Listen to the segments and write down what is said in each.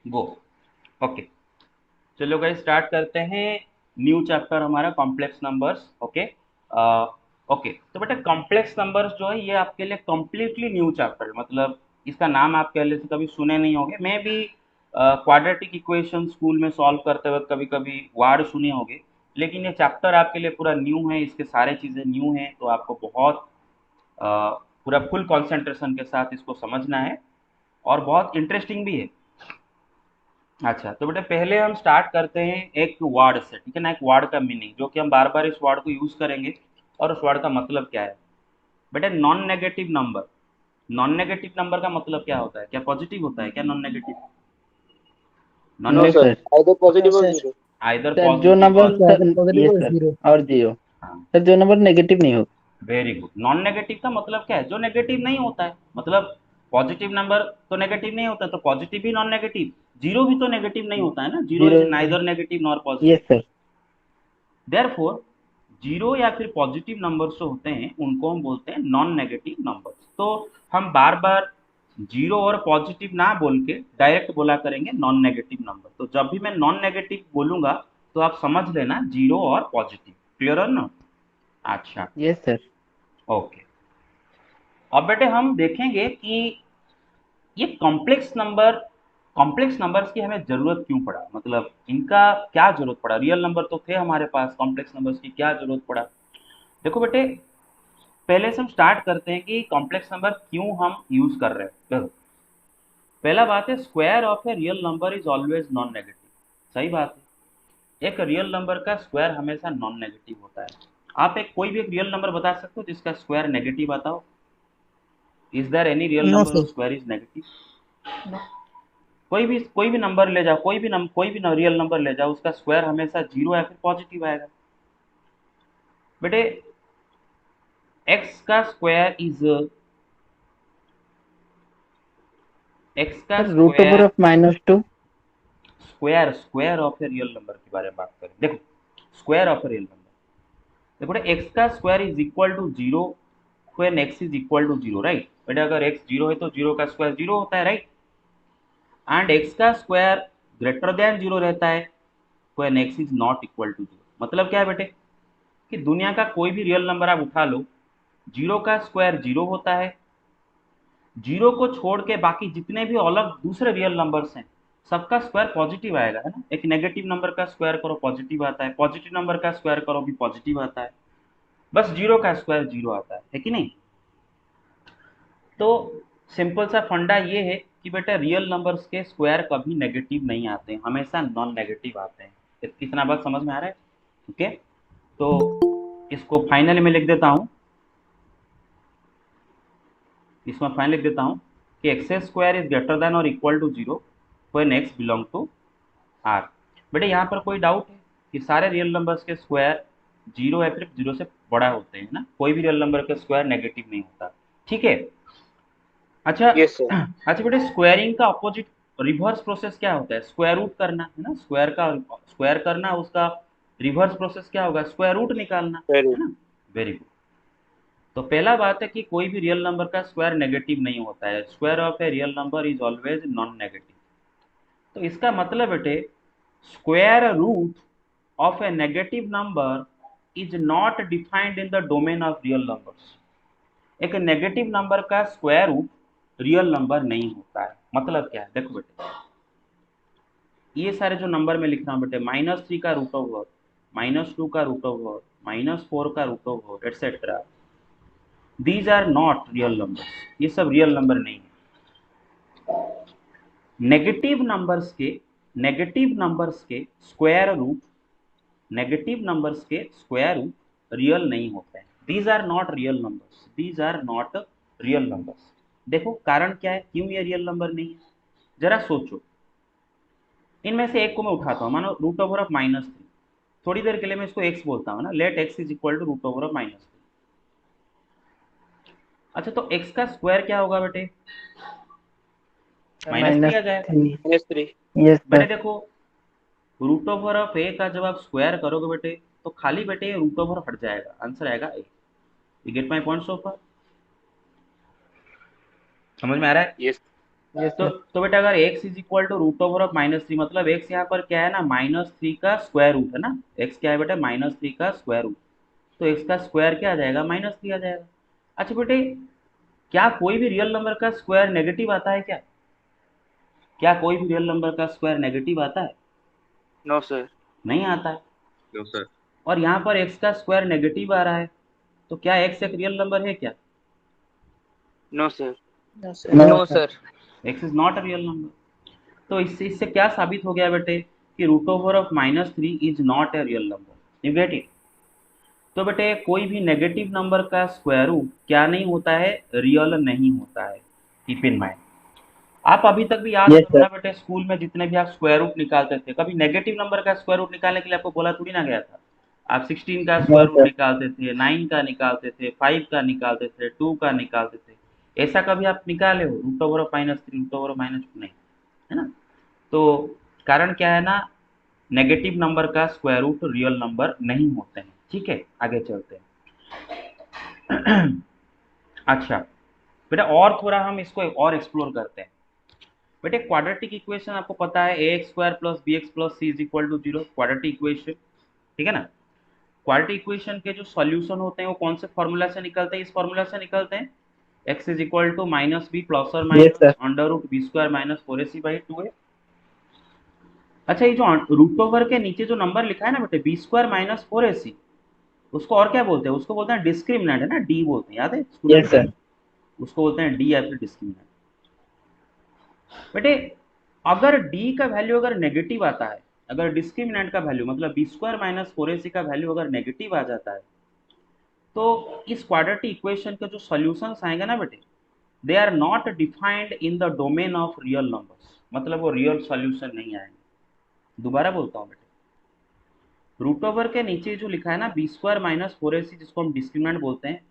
गो। Okay, चलो guys start करते हैं। न्यू चैप्टर हमारा कॉम्प्लेक्स नंबर्स। ओके, ओके, तो बेटा कॉम्प्लेक्स नंबर्स जो है ये आपके लिए कम्प्लीटली न्यू चैप्टर, मतलब इसका नाम आप पहले से कभी सुने नहीं होंगे। मैं भी क्वाड्रेटिक इक्वेशन स्कूल में सॉल्व करते वक्त कभी कभी वर्ड सुने होंगे, लेकिन ये चैप्टर आपके लिए पूरा न्यू है, इसके सारे चीज़ें न्यू हैं, तो आपको बहुत अ, पूरा फुल कंसंट्रेशन के साथ इसको समझना है, और बहुत इंटरेस्टिंग भी है। अच्छा, तो बेटा पहले हम स्टार्ट करते हैं एक वर्ड से, ठीक है ना। एक वर्ड का मीनिंग जो कि हम बार बार इस वर्ड को यूज करेंगे, और उस वर्ड का मतलब क्या है। बेटा non negative number, non negative number का मतलब क्या होता है? क्या पॉजिटिव होता है क्या non negative? Non no no sir, sir. Negative either no positive और सर। जीरो। आइदर सर जो पॉजिटिव नंबर और सर, पॉजिटिव ये और सर, जीरो। और जीरो। हाँ, सर जो नंबर नेगेटिव नहीं हो। Very good. नॉन नेगेटिव का मतलब क्या है? जो नेगेटिव नहीं होता है, मतलब पॉजिटिव नंबर तो नेगेटिव नहीं होता, तो पॉजिटिव भी नॉन नेगेटिव, जीरो भी तो नेगेटिव नहीं होता है ना, zero zero. Is neither negative nor ये पॉजिटिव। सर। देयरफॉर जीरो या फिर पॉजिटिव नंबर्स जो होते हैं उनको हम बोलते हैं नॉन नेगेटिव नंबर्स। तो हम बार बार जीरो और पॉजिटिव ना बोल के डायरेक्ट बोला करेंगे नॉन नेगेटिव नंबर। तो जब भी मैं नॉन नेगेटिव बोलूंगा तो आप समझ लेना जीरो और पॉजिटिव। क्लियर है ना? अच्छा, ये सर। ओके। अब बेटे हम देखेंगे कि ये कॉम्प्लेक्स नंबर्स की हमें जरूरत क्यों पड़ा, मतलब इनका क्या जरूरत पड़ा। रियल नंबर तो थे हमारे पास, कॉम्प्लेक्स नंबर्स की क्या जरूरत पड़ा। देखो बेटे, पहले से हम स्टार्ट करते हैं कि कॉम्प्लेक्स नंबर क्यों हम यूज कर रहे हैं। देखो, पहला बात है, square of a real number is always non negative. सही बात है, एक रियल नंबर का स्क्वायर हमेशा नॉन नेगेटिव होता है। आप एक कोई भी एक रियल नंबर बता सकते हो जिसका स्क्वायर नेगेटिव आता हो? Is there any real no number sir. Whose square is negative? कोई भी नंबर ले जाओ, कोई भी रियल नंबर ले जाओ, उसका स्क्वायर हमेशा जीरो या फिर पॉजिटिव आएगा। बेटे एक्स का स्क्वायर इज, एक्स का sir root over square, of -2। Square square of a real number के बारे में बात करें। देखो, square of a real number, देखो बेटा एक्स का square is equal to zero when x is equal to zero, right. बेटा अगर एक्स जीरो है तो जीरो का स्क्वायर जीरो होता है, राइट। एंड एक्स का स्क्वायर ग्रेटर देन जीरो रहता है when x is not equal to zero. मतलब क्या है बेटे, कि दुनिया का कोई भी रियल नंबर आप उठा लो, जीरो का स्क्वायर जीरो होता है। जीरो को छोड़ के बाकी जितने भी अलग दूसरे रियल नंबर्स हैं, सबका स्क्वायर पॉजिटिव आएगा, है ना। एक नेगेटिव नंबर का स्क्वायर करो पॉजिटिव आता है, पॉजिटिव नंबर का स्क्वायर करो भी पॉजिटिव आता है, बस जीरो का स्क्वायर जीरो आता है कि नहीं। तो सिंपल सा फंडा ये है कि बेटा रियल नंबर्स के स्क्वायर कभी नेगेटिव नहीं आते, हमेशा नॉन नेगेटिव आते हैं। इतना बात समझ में आ रहा है? ओके, तो इसको फाइनल में लिख देता हूँ, इसमें फाइन लिख देता हूँ कि x square is greater than और equal to zero when x belong to R. बेटे यहाँ पर कोई डाउट है कि सारे रियल नंबर्स के स्क्वायर जीरो या फिर जीरो से बड़ा होते हैं ना, कोई भी रियल नंबर का स्क्वायर नेगेटिव नहीं होता, ठीक है। अच्छा, यस सर। अच्छा बेटे स्क्वायरिंग का अपोजिट रिवर्स प्रोसेस क्या होता है? स्क्वायर रूट करना, है ना। स्क्वायर करना, उसका रिवर्स प्रोसेस क्या होगा? स्क्वायर रूट निकालना, वेरी। है ना। Very good. तो पहला बात है कि कोई भी रियल नंबर का स्क्वायर नेगेटिव नहीं होता है, square of a real number is always non negative. तो इसका मतलब बेटे, square root of a negative number is not defined in the domain of real numbers. एक नेगेटिव नंबर का स्क्वायर रूट रियल नंबर नहीं होता है। मतलब क्या है, देखो बेटे, ये सारे जो नंबर में लिख रहा हूँ बेटे, -3 का रूट ओवर, -2 का रूट ओवर, -4 का root over etcetera, these are not real numbers, ये सब रियल नंबर नहीं है। नेगेटिव नंबर्स के नेगेटिव नंबर्स के स्क्वायर रूट, नेगेटिव नंबर्स के स्क्वायर रूट रियल नहीं होते हैं। These are not real numbers, these are not real numbers. देखो कारण क्या है, क्यों ये रियल नंबर नहीं है, जरा सोचो। इनमें से एक को मैं उठाता हूँ, मानो रूट ओवर ऑफ -3, थोड़ी देर के लिए मैं इसको एक्स बोलता हूँ ना, let x is equal to root over of -3। अच्छा, तो एक्स का स्क्वायर क्या होगा बेटे? -3 आ जाएगा। -3। -3। यस बेटे सर। देखो, रूट ओवर ऑफ ए का जब आप स्क्वायर करोगे बेटे, तो खाली बेटे ये रूट ओवर हट जाएगा, आंसर आएगा A. You get my point so far? समझ में आ रहा है? यस। यस तो सर। तो बेटा अगर x is equal to root over of -3, मतलब x यहाँ पर क्या है ना, -3 का स्क्वायर रूट है ना। x क्या है बेटा, -3 का स्क्वायर रूट। तो x का स्क्वायर क्या आ जाएगा, -3 आ जाएगा। अच्छा बेटे, क्या कोई भी रियल नंबर का स्क्वायर नेगेटिव आता है क्या? क्या कोई भी रियल नंबर का स्क्वायर नेगेटिव आता है? No sir. नहीं आता है। No sir. और यहाँ पर x का स्क्वायर नेगेटिव आ रहा है, तो क्या x एक रियल नंबर है क्या? No sir. No sir. No sir. x is not a real number. तो इससे क्या साबित हो गया बेटे, कि root over of -3 is not a real number. You get it? तो बेटे कोई भी नेगेटिव नंबर का स्क्वायर रूट क्या नहीं होता है, रियल नहीं होता है। Keep in mind. आप अभी तक भी याद यस करो सर। ना बेटे, स्कूल में जितने भी आप स्क्वायर रूट निकालते थे, कभी नेगेटिव नंबर का स्क्वायर रूट निकालने के लिए आपको बोला थोड़ी ना गया था। आप 16 का नो स्क्वायर रूट सर। निकालते थे, 9 का निकालते थे, 5 का निकालते थे, 2 का निकालते थे। ऐसा कभी आप निकाले हो root over of -3, root over of -2? नहीं, है ना। तो कारण क्या है ना, नेगेटिव नंबर का स्क्वायर रूट रियल नंबर नहीं होते हैं। ठीक है, आगे चलते हैं। अच्छा बेटा, और थोड़ा हम इसको और एक्सप्लोर करते हैं। बेटे क्वाड्रेटिक इक्वेशन आपको पता है, a x square plus b x plus c is equal to 0, quadratic equation. ठीक है ना। क्वाड्रेटिक इक्वेशन के जो सॉल्यूशन होते हैं वो कौन से फॉर्मूला से निकलते हैं? इस फॉर्मूला से निकलते हैं, x is equal to -b plus और yes minus sir. Under root b square minus 4ac/2a। अच्छा, ये जो रूट ओवर के नीचे जो नंबर लिखा है ना बेटे, बी स्क्वायर माइनस 4ac, उसको और क्या बोलते हैं? उसको बोलते हैं डिस्क्रिमिनेंट, है ना, डी बोलते हैं, याद है यस स्टूडेंट डी? सर। उसको बोलते हैं डी या फिर डिस्क्रिमिनेंट। बेटे अगर डी का वैल्यू अगर नेगेटिव आता है, अगर डिस्क्रिमिनेंट का वैल्यू मतलब बी स्क्वायर माइनस 4ac का वैल्यू अगर नेगेटिव आ जाता है, तो इस क्वाड्रेटिक इक्वेशन के जो सॉल्यूशंस आएंगे ना बेटे, they are not defined in the domain of real numbers, मतलब वो रियल सॉल्यूशन नहीं आएंगे। दोबारा बोलता हूँ बेटे, रूट ओवर के नीचे जो लिखा है ना, बी स्क्वायर माइनस 4ac, जिसको हम डिस्क्रिमिनेंट बोलते हैं,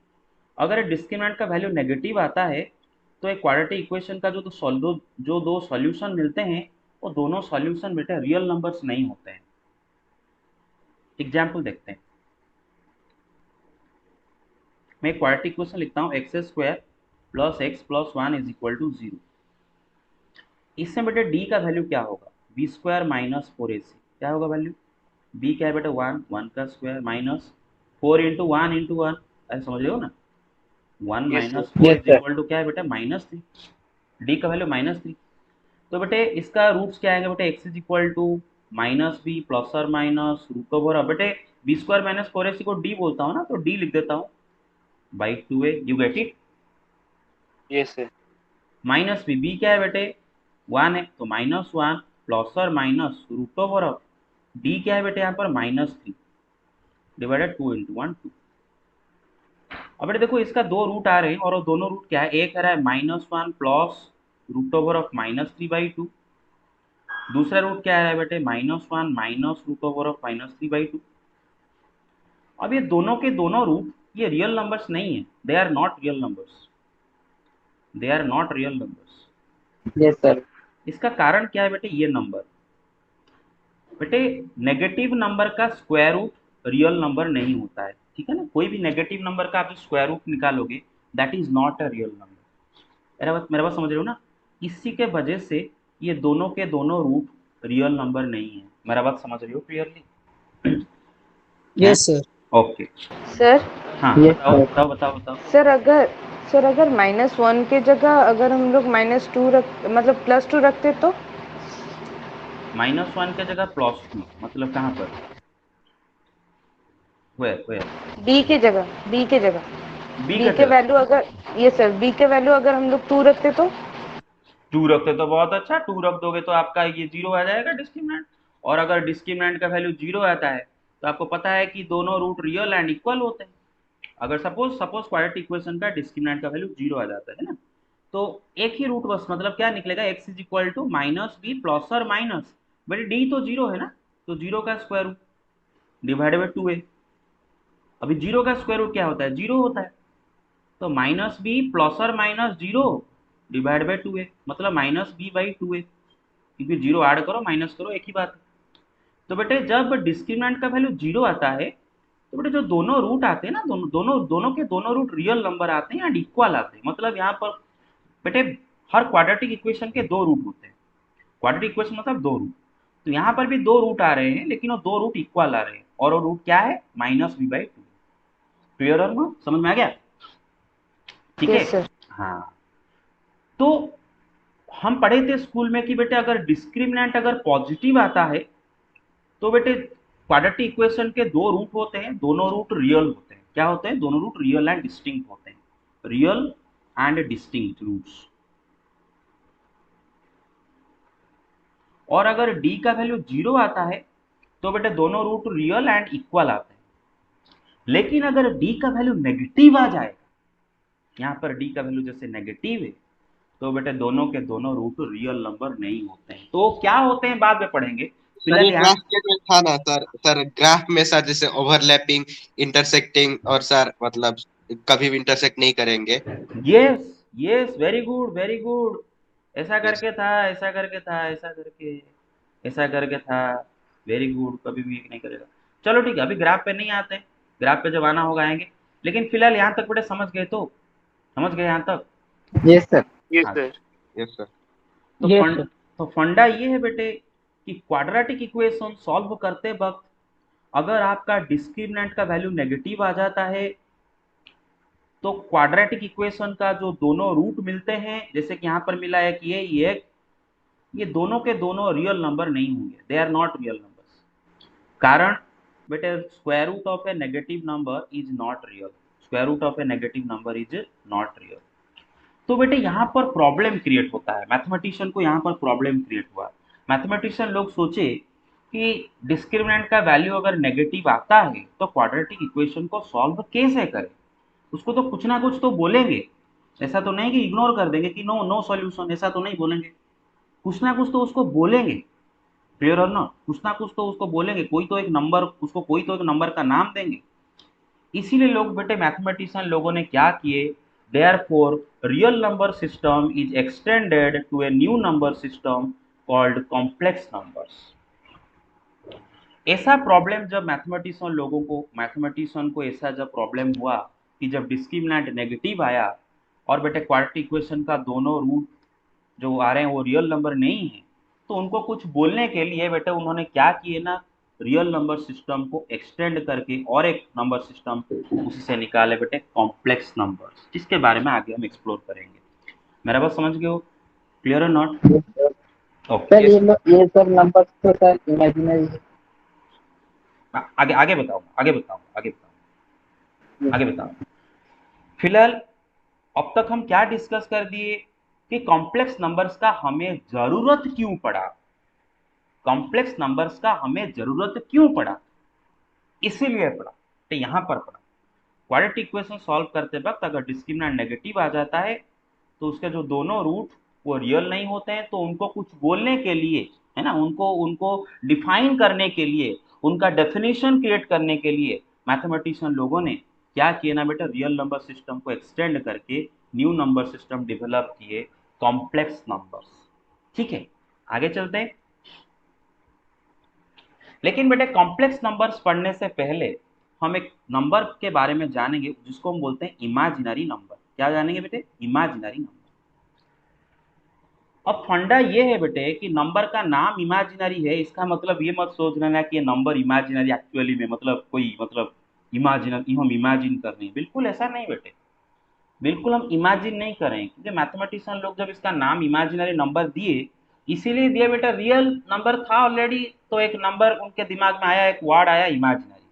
अगर डिस्क्रिमिनेंट का वैल्यू नेगेटिव आता है, तो एक क्वाड्रेटिक इक्वेशन का जो दो सॉल्यूशन मिलते हैं, वो दोनों सॉल्यूशन बेटे रियल नंबर्स नहीं होते हैं। एग्जाम्पल देखते हैं। मैं एक क्वाड्रेटिक इक्वेशन लिखता हूँ, x square plus x plus 1 is equal to 0। इससे बेटे डी का वैल्यू क्या होगा, बी स्क्वायर माइनस 4ac। क्या होगा वैल्यू? बी क्या है बेटा, 1, 1 का स्क्वायर माइनस 4 इंटू 1 इंटू 1, ऐसे समझ रहे हो ना। 1 yes sir. Minus 4 yes is sir. Equal to क्या है बेटा, -3। डी का वैल्यू -3। तो बेटे इसका रूट्स क्या आएंगे बेटे, x is equal to -b plus और माइनस रूट ओवर। अब बेटे बी स्क्वायर माइनस 4ac को डी बोलता हूँ ना, तो डी लिख देता हूँ by 2a। You get it? Yes sir. -b क्या है बेटे, 1 है, तो -1 प्लस और minus root over of D क्या है बेटे यहाँ पर, -3 डिवाइडेड 2 इंटू 1 2। अब बेटे देखो, इसका दो रूट आ रहे हैं, और वो दोनों रूट क्या है, एक है -1 प्लस रूट ओवर ऑफ -3/2। दूसरा रूट क्या आ रहा है बेटे, -1 माइनस रूट ओवर ऑफ -3/2। अब ये दोनों के दोनों रूट ये रियल नंबर्स नहीं है, they are not real numbers, they are not real numbers. Yes sir. इसका कारण क्या है बेटे, ये नंबर। बेटे नेगेटिव नंबर का स्क्वायर रूट रियल नंबर नहीं होता है। ठीक है ना, कोई भी नेगेटिव नंबर का आप जो स्क्वायर रूट निकालोगे, that is not a real number. मेरा बात समझ रहे हो ना। इसी के वजह से ये दोनों के दोनों रूट रियल नंबर नहीं है। मेरा बात समझ रही हो क्लियरली? हैं? Yes sir. ओके। सर हाँ यस बताओ सर। बताओ बताओ बताओ। सर अगर -1 के जगह अगर हम लोग -2 रख मतलब +2 रखते तो? -1 के जगह +2 मतलब कहाँ पर, वेयर वेयर? बी बी का के जगह वैल्यू अगर, ये सर बी के वैल्यू अगर हम लोग 2 रखते तो? 2 रखते तो बहुत अच्छा, 2 रख दोगे तो आपका ये 0 आ जाएगा डिस्क्रिमिनेंट। और अगर डिस्क्रिमिनेंट का वैल्यू 0 आता है, तो आपको पता है कि दोनों रूट रियल एंड इक्वल होते हैं। अगर सपोज सपोज क्वाड्रेटिक इक्वेशन का डिस्क्रिमिनेंट का वैल्यू 0 आ जाता है ना, तो एक ही रूट बस, मतलब क्या निकलेगा, x is equal to -b plus और माइनस, बट डी तो 0 है ना, तो 0 का square root divided by 2a। अभी 0 का स्क्वायर रूट क्या होता है, 0 होता है। तो -b प्लस और माइनस 0 डिवाइड बाई 2a, मतलब -b/2a, क्योंकि 0 ऐड करो माइनस करो एक ही बात है। तो बेटे जब डिस्क्रिमिनेंट का वैल्यू 0 आता है, तो बेटे जो दोनों रूट आते हैं ना, दोनों दोनों दोनों के दोनों रूट रियल नंबर आते हैं एंड इक्वल आते हैं। मतलब यहाँ पर बेटे हर क्वाड्रेटिक इक्वेशन के दो रूट होते हैं। क्वाड्रेटिक इक्वेशन मतलब दो रूट, तो यहाँ पर भी दो रूट आ रहे हैं, लेकिन वो दो रूट इक्वल आ रहे हैं, और वो रूट क्या है, -v/2। क्लियर और ना, समझ में आ गया? ठीक है। Yes sir. हाँ, तो हम पढ़े थे स्कूल में कि बेटे अगर डिस्क्रिमिनेंट अगर पॉजिटिव आता है तो बेटे क्वाड्रेटिक इक्वेशन के दो रूट होते हैं, दोनों रूट रियल होते हैं। क्या होते हैं? दोनों रूट रियल एंड डिस्टिंक्ट होते हैं, रियल एंड डिस्टिंक्ट रूट्स। और अगर डी का वैल्यू 0 आता है तो बेटे दोनों रूट रियल एंड इक्वल आते हैं। लेकिन अगर डी का वैल्यू नेगेटिव आ जाएगा, यहाँ पर डी का वैल्यू जैसे नेगेटिव है, तो बेटे दोनों के दोनों रूट रियल नंबर नहीं होते हैं। तो क्या होते हैं बाद में पढ़ेंगे, सर फिलहाल ये यहाँ। ग्राफ में था ना सर, सर ग्राफ में सर जैसे ओवरलैपिंग, इंटरसेक्टिंग, और सर मतलब कभी भी इंटरसेक्ट नहीं करेंगे। Yes, yes, very good, very good. ऐसा यस करके था, ऐसा करके था, ऐसा करके था। वेरी गुड, कभी भी नहीं करेगा। चलो ठीक है, अभी ग्राफ पे नहीं आते हैं, ग्राफ पे जब आना होगा आएंगे। लेकिन फिलहाल यहाँ तक बेटे समझ गए? तो समझ गए यहाँ तक? Yes sir. Yes, हाँ, sir. Yes sir. तो यस फंड सर। तो फंडा ये है बेटे कि क्वाड्रेटिक इक्वेशन सॉल्व करते वक्त अगर आपका डिस्क्रिमिनेंट का वैल्यू नेगेटिव आ जाता है तो क्वाड्रेटिक इक्वेशन का जो दोनों रूट मिलते हैं, जैसे कि यहाँ पर मिला है कि ये दोनों के दोनों रियल नंबर नहीं होंगे, they are not real numbers. कारण बेटे square root of a negative number is not real, square root of a negative number is not real. तो बेटे यहाँ पर प्रॉब्लम क्रिएट होता है, मैथमेटिशियन को यहाँ पर प्रॉब्लम क्रिएट हुआ। मैथमेटिशियन लोग सोचे कि डिस्क्रिमिनेंट का वैल्यू अगर नेगेटिव आता है तो क्वाड्रेटिक इक्वेशन को सॉल्व कैसे करें, उसको तो कुछ ना कुछ तो बोलेंगे। ऐसा तो नहीं कि इग्नोर कर देंगे कि नो नो सॉल्यूशन, ऐसा तो नहीं बोलेंगे। कुछ ना कुछ तो उसको बोलेंगे। Clear or not? कुछ ना कुछ तो उसको बोलेंगे, कोई तो एक नंबर, उसको कोई तो एक नंबर का नाम देंगे। इसीलिए लोग बेटे मैथमेटिशियन लोगों ने क्या किए, therefore real number system is extended to a new number system called complex numbers. ऐसा प्रॉब्लम जब मैथमेटिशियन को ऐसा जब प्रॉब्लम हुआ कि जब डिस्क्रिमिनेंट नेगेटिव आया और बेटे क्वाड्रेटिक इक्वेशन का दोनों रूट जो आ रहे हैं वो रियल नंबर नहीं है, तो उनको कुछ बोलने के लिए बेटे उन्होंने क्या किए ना, रियल नंबर सिस्टम को एक्सटेंड करके और एक नंबर सिस्टम उसी से निकाले बेटे कॉम्प्लेक्स नंबर्स, जिसके बारे में आगे हम एक्सप्लोर करेंगे। मेरा बात समझ गए हो? Clear or not? Yes sir. Okay, sir ये सब नंबर तो सर इमेजिनरी है। आगे आगे बताओ, आगे बताओ। फिलहाल अब तक हम क्या डिस्कस कर दिए कि कॉम्प्लेक्स नंबर्स का हमें जरूरत क्यों पड़ा, कॉम्प्लेक्स नंबर्स का हमें जरूरत क्यों पड़ा, इसीलिए पड़ा, तो यहां पर पड़ा। क्वाड्रेटिक इक्वेशन सॉल्व करते वक्त अगर डिस्क्रिमिनेंट नेगेटिव आ जाता है तो उसके जो दोनों रूट वो रियल नहीं होते हैं, तो उनको कुछ बोलने के लिए, है ना, उनको उनको डिफाइन करने के लिए, उनका डेफिनेशन क्रिएट करने के लिए मैथमेटिशियन लोगों ने क्या किए ना बेटा, रियल नंबर सिस्टम को एक्सटेंड करके न्यू नंबर सिस्टम डेवलप किए, कॉम्प्लेक्स नंबर्स। ठीक है, आगे चलते हैं। लेकिन बेटे कॉम्प्लेक्स नंबर्स पढ़ने से पहले हम एक नंबर के बारे में जानेंगे जिसको हम बोलते हैं इमेजिनरी नंबर। क्या जानेंगे बेटे? Imaginary number. अब फंडा ये है बेटे कि नंबर का नाम इमेजिनरी है, इसका मतलब ये मत सोच लेना कि ये नंबर इमेजिनरी एक्चुअली में मतलब कोई मतलब इमेजिनरी हम इमेजिन कर रहे हैं, बिल्कुल ऐसा नहीं बेटे, बिल्कुल हम इमेजिन नहीं करें, क्योंकि मैथमेटिशियन लोग जब इसका नाम इमेजिनरी नंबर दिए इसीलिए दिया बेटा, रियल नंबर था ऑलरेडी, तो एक नंबर उनके दिमाग में आया, एक वर्ड आया इमेजिनरी,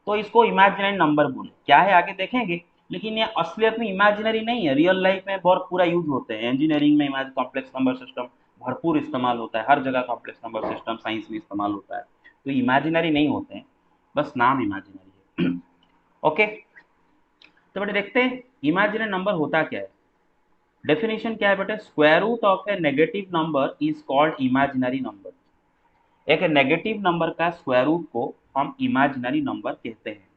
तो इसको इमेजिनरी नंबर बोले। क्या है आगे देखेंगे, लेकिन ये असलियत में इमेजिनरी नहीं है, रियल लाइफ में बहुत पूरा यूज होते हैं। इंजीनियरिंग में इमेज कॉम्प्लेक्स नंबर सिस्टम भरपूर इस्तेमाल होता है, हर जगह कॉम्प्लेक्स नंबर सिस्टम साइंस में इस्तेमाल होता है, तो इमेजिनरी नहीं होते हैं, बस नाम इमेजिनरी है। ओके, तो बेटे देखते हैं इमेजिनरी नंबर होता क्या है। डेफिनेशन क्या है बेटे? Square root of a negative number is called imaginary number. एक नेगेटिव नंबर का स्क्वायर रूट को हम इमेजिनरी नंबर कहते हैं।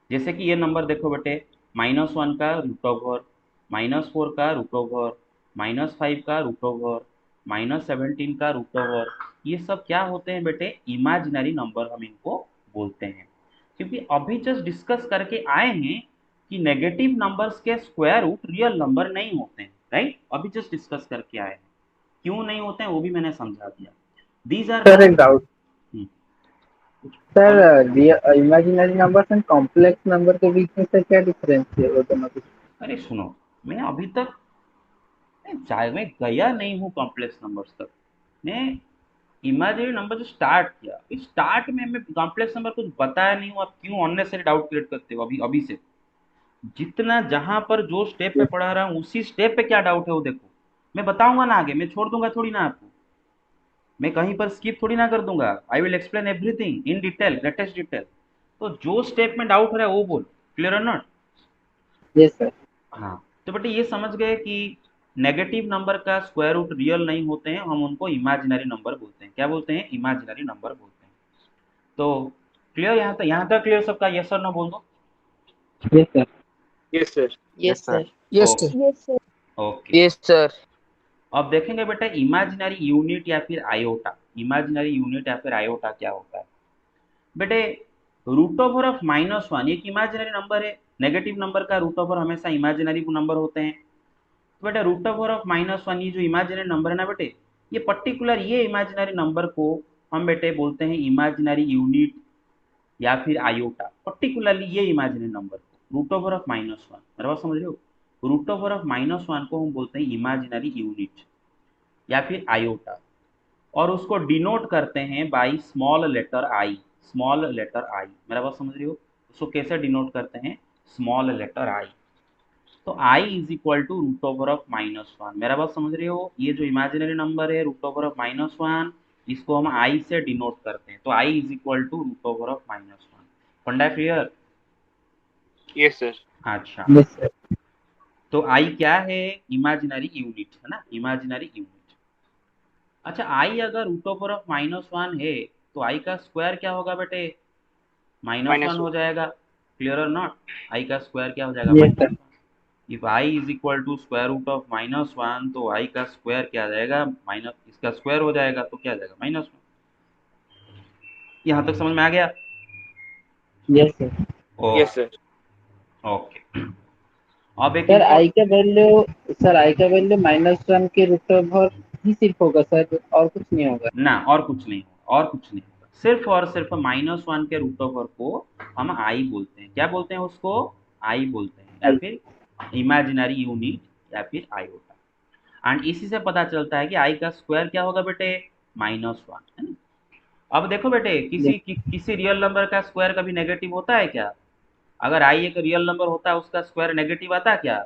जैसे कि ये नंबर देखो बेटे, -1 का रूट ओवर, -4 का रूट ओवर, -5 का रूट ओवर, -17 का रूट ओवर, ये सब क्या होते हैं बेटे? इमेजिनरी नंबर हम इनको बोलते हैं। क्योंकि अभी जस्ट डिस्कस करके आए हैं कि नेगेटिव नंबर्स के स्क्वायर रूट रियल नंबर नहीं होते हैं, राइट, अभी जस्ट डिस्कस करके आए हैं। क्यों नहीं होते हैं वो भी मैंने समझा दिया। दीज आर सर एक डाउट बोलो। Sir, imaginary numbers and complex number के बीच में सर क्या डिफरेंस है वो दोनों के? अरे सुनो, मैं अभी तक मैं गया नहीं हूँ कॉम्प्लेक्स नंबर्स तक। मैं इमेजिनरी नंबर जो स्टार्ट किया, इस स्टार्ट में मैं कॉम्प्लेक्स नंबर कुछ बताया नहीं हूँ। आप क्यों अननेसेसरी डाउट क्रिएट करते हो? अभी अभी से जितना जहां पर जो स्टेप पे पढ़ा रहा हूँ उसी स्टेप पे क्या डाउट है वो देखो। मैं बताऊंगा ना आगे, मैं छोड़ दूंगा थोड़ी ना आपको, मैं कहीं पर स्किप थोड़ी ना कर दूंगा। I will explain everything in detail, latest detail. तो जो स्टेप में डाउट हो रहा है वो बोल, clear or not? Yes sir. हाँ, तो बेटे ये समझ गए कि नेगेटिव नंबर का स्क्वायर रूट रियल नहीं होते हैं, हम उनको इमेजिनरी नंबर बोलते हैं। क्या बोलते हैं? इमेजिनरी नंबर बोलते हैं। तो क्लियर यहाँ तक क्लियर सबका? यस और नो बोल दो। Yes sir. Yes, sir. Yes sir. Yes okay sir. Yes sir. Okay. Yes sir. अब देखेंगे बेटा इमेजिनरी यूनिट या फिर आयोटा। इमेजिनरी यूनिट या फिर आयोटा क्या होता है बेटे? रूट ओवर ऑफ -1 एक इमेजिनरी नंबर है। नेगेटिव नंबर का रूट ओवर हमेशा इमेजिनरी नंबर होते हैं। तो बेटा रूट ओवर ऑफ -1 ये जो इमेजिनरी नंबर है ना बेटे, ये पर्टिकुलर ये इमेजिनरी नंबर को हम बेटे बोलते हैं इमेजिनरी यूनिट या फिर आयोटा। पर्टिकुलरली ये इमेजिनरी नंबर को रूट ओवर ऑफ -1, मेरे बात समझ रहे हो? रूट ओवर ऑफ -1 को हम बोलते हैं इमेजिनरी यूनिट या फिर आयोटा, और उसको डिनोट करते हैं by small letter i. Small letter i, मेरा बात समझ रही हो? उसको कैसे डिनोट करते हैं? Small letter i. तो i is equal to root over of -1। मेरा बात समझ रहे हो? ये जो इमेजिनरी नंबर है रूट ओवर ऑफ -1, इसको हम आई से डिनोट करते हैं। तो i is equal to root over of -1। फंडा क्लियर? Yes, sir. अच्छा, यस सर। तो आई क्या है? इमेजिनरी यूनिट है ना, इमेजिनरी यूनिट। अच्छा, आई अगर रूट ओवर ऑफ -1 है तो आई का स्क्वायर क्या होगा बेटे? -1 हो -1. जाएगा। Clear or not? आई का स्क्वायर क्या हो जाएगा? Yes sir. -1। If i is equal to square root of -1 तो आई का स्क्वायर क्या आ जाएगा? माइनस, इसका स्क्वायर हो जाएगा तो क्या आ जाएगा? -1। यहाँ तक समझ में आ गया? Yes sir. Yes, okay sir. Okay. अब एक सर आई इम्पोर्ट, का वैल्यू सर आई का वैल्यू -1 के रूट ओवर ही सिर्फ होगा सर, और कुछ नहीं होगा? ना और कुछ नहीं होगा, और कुछ नहीं होगा। सिर्फ और सिर्फ -1 के रूट ओवर को हम आई बोलते हैं। क्या बोलते हैं उसको? आई बोलते हैं, या आई। फिर इमेजिनरी यूनिट या फिर आयोटा। एंड इसी से पता चलता है कि आई का स्क्वायर क्या होगा बेटे? -1 है ना। अब देखो बेटे यस किसी रियल नंबर का स्क्वायर कभी नेगेटिव होता है क्या? अगर आई एक रियल नंबर होता है उसका स्क्वायर नेगेटिव आता क्या?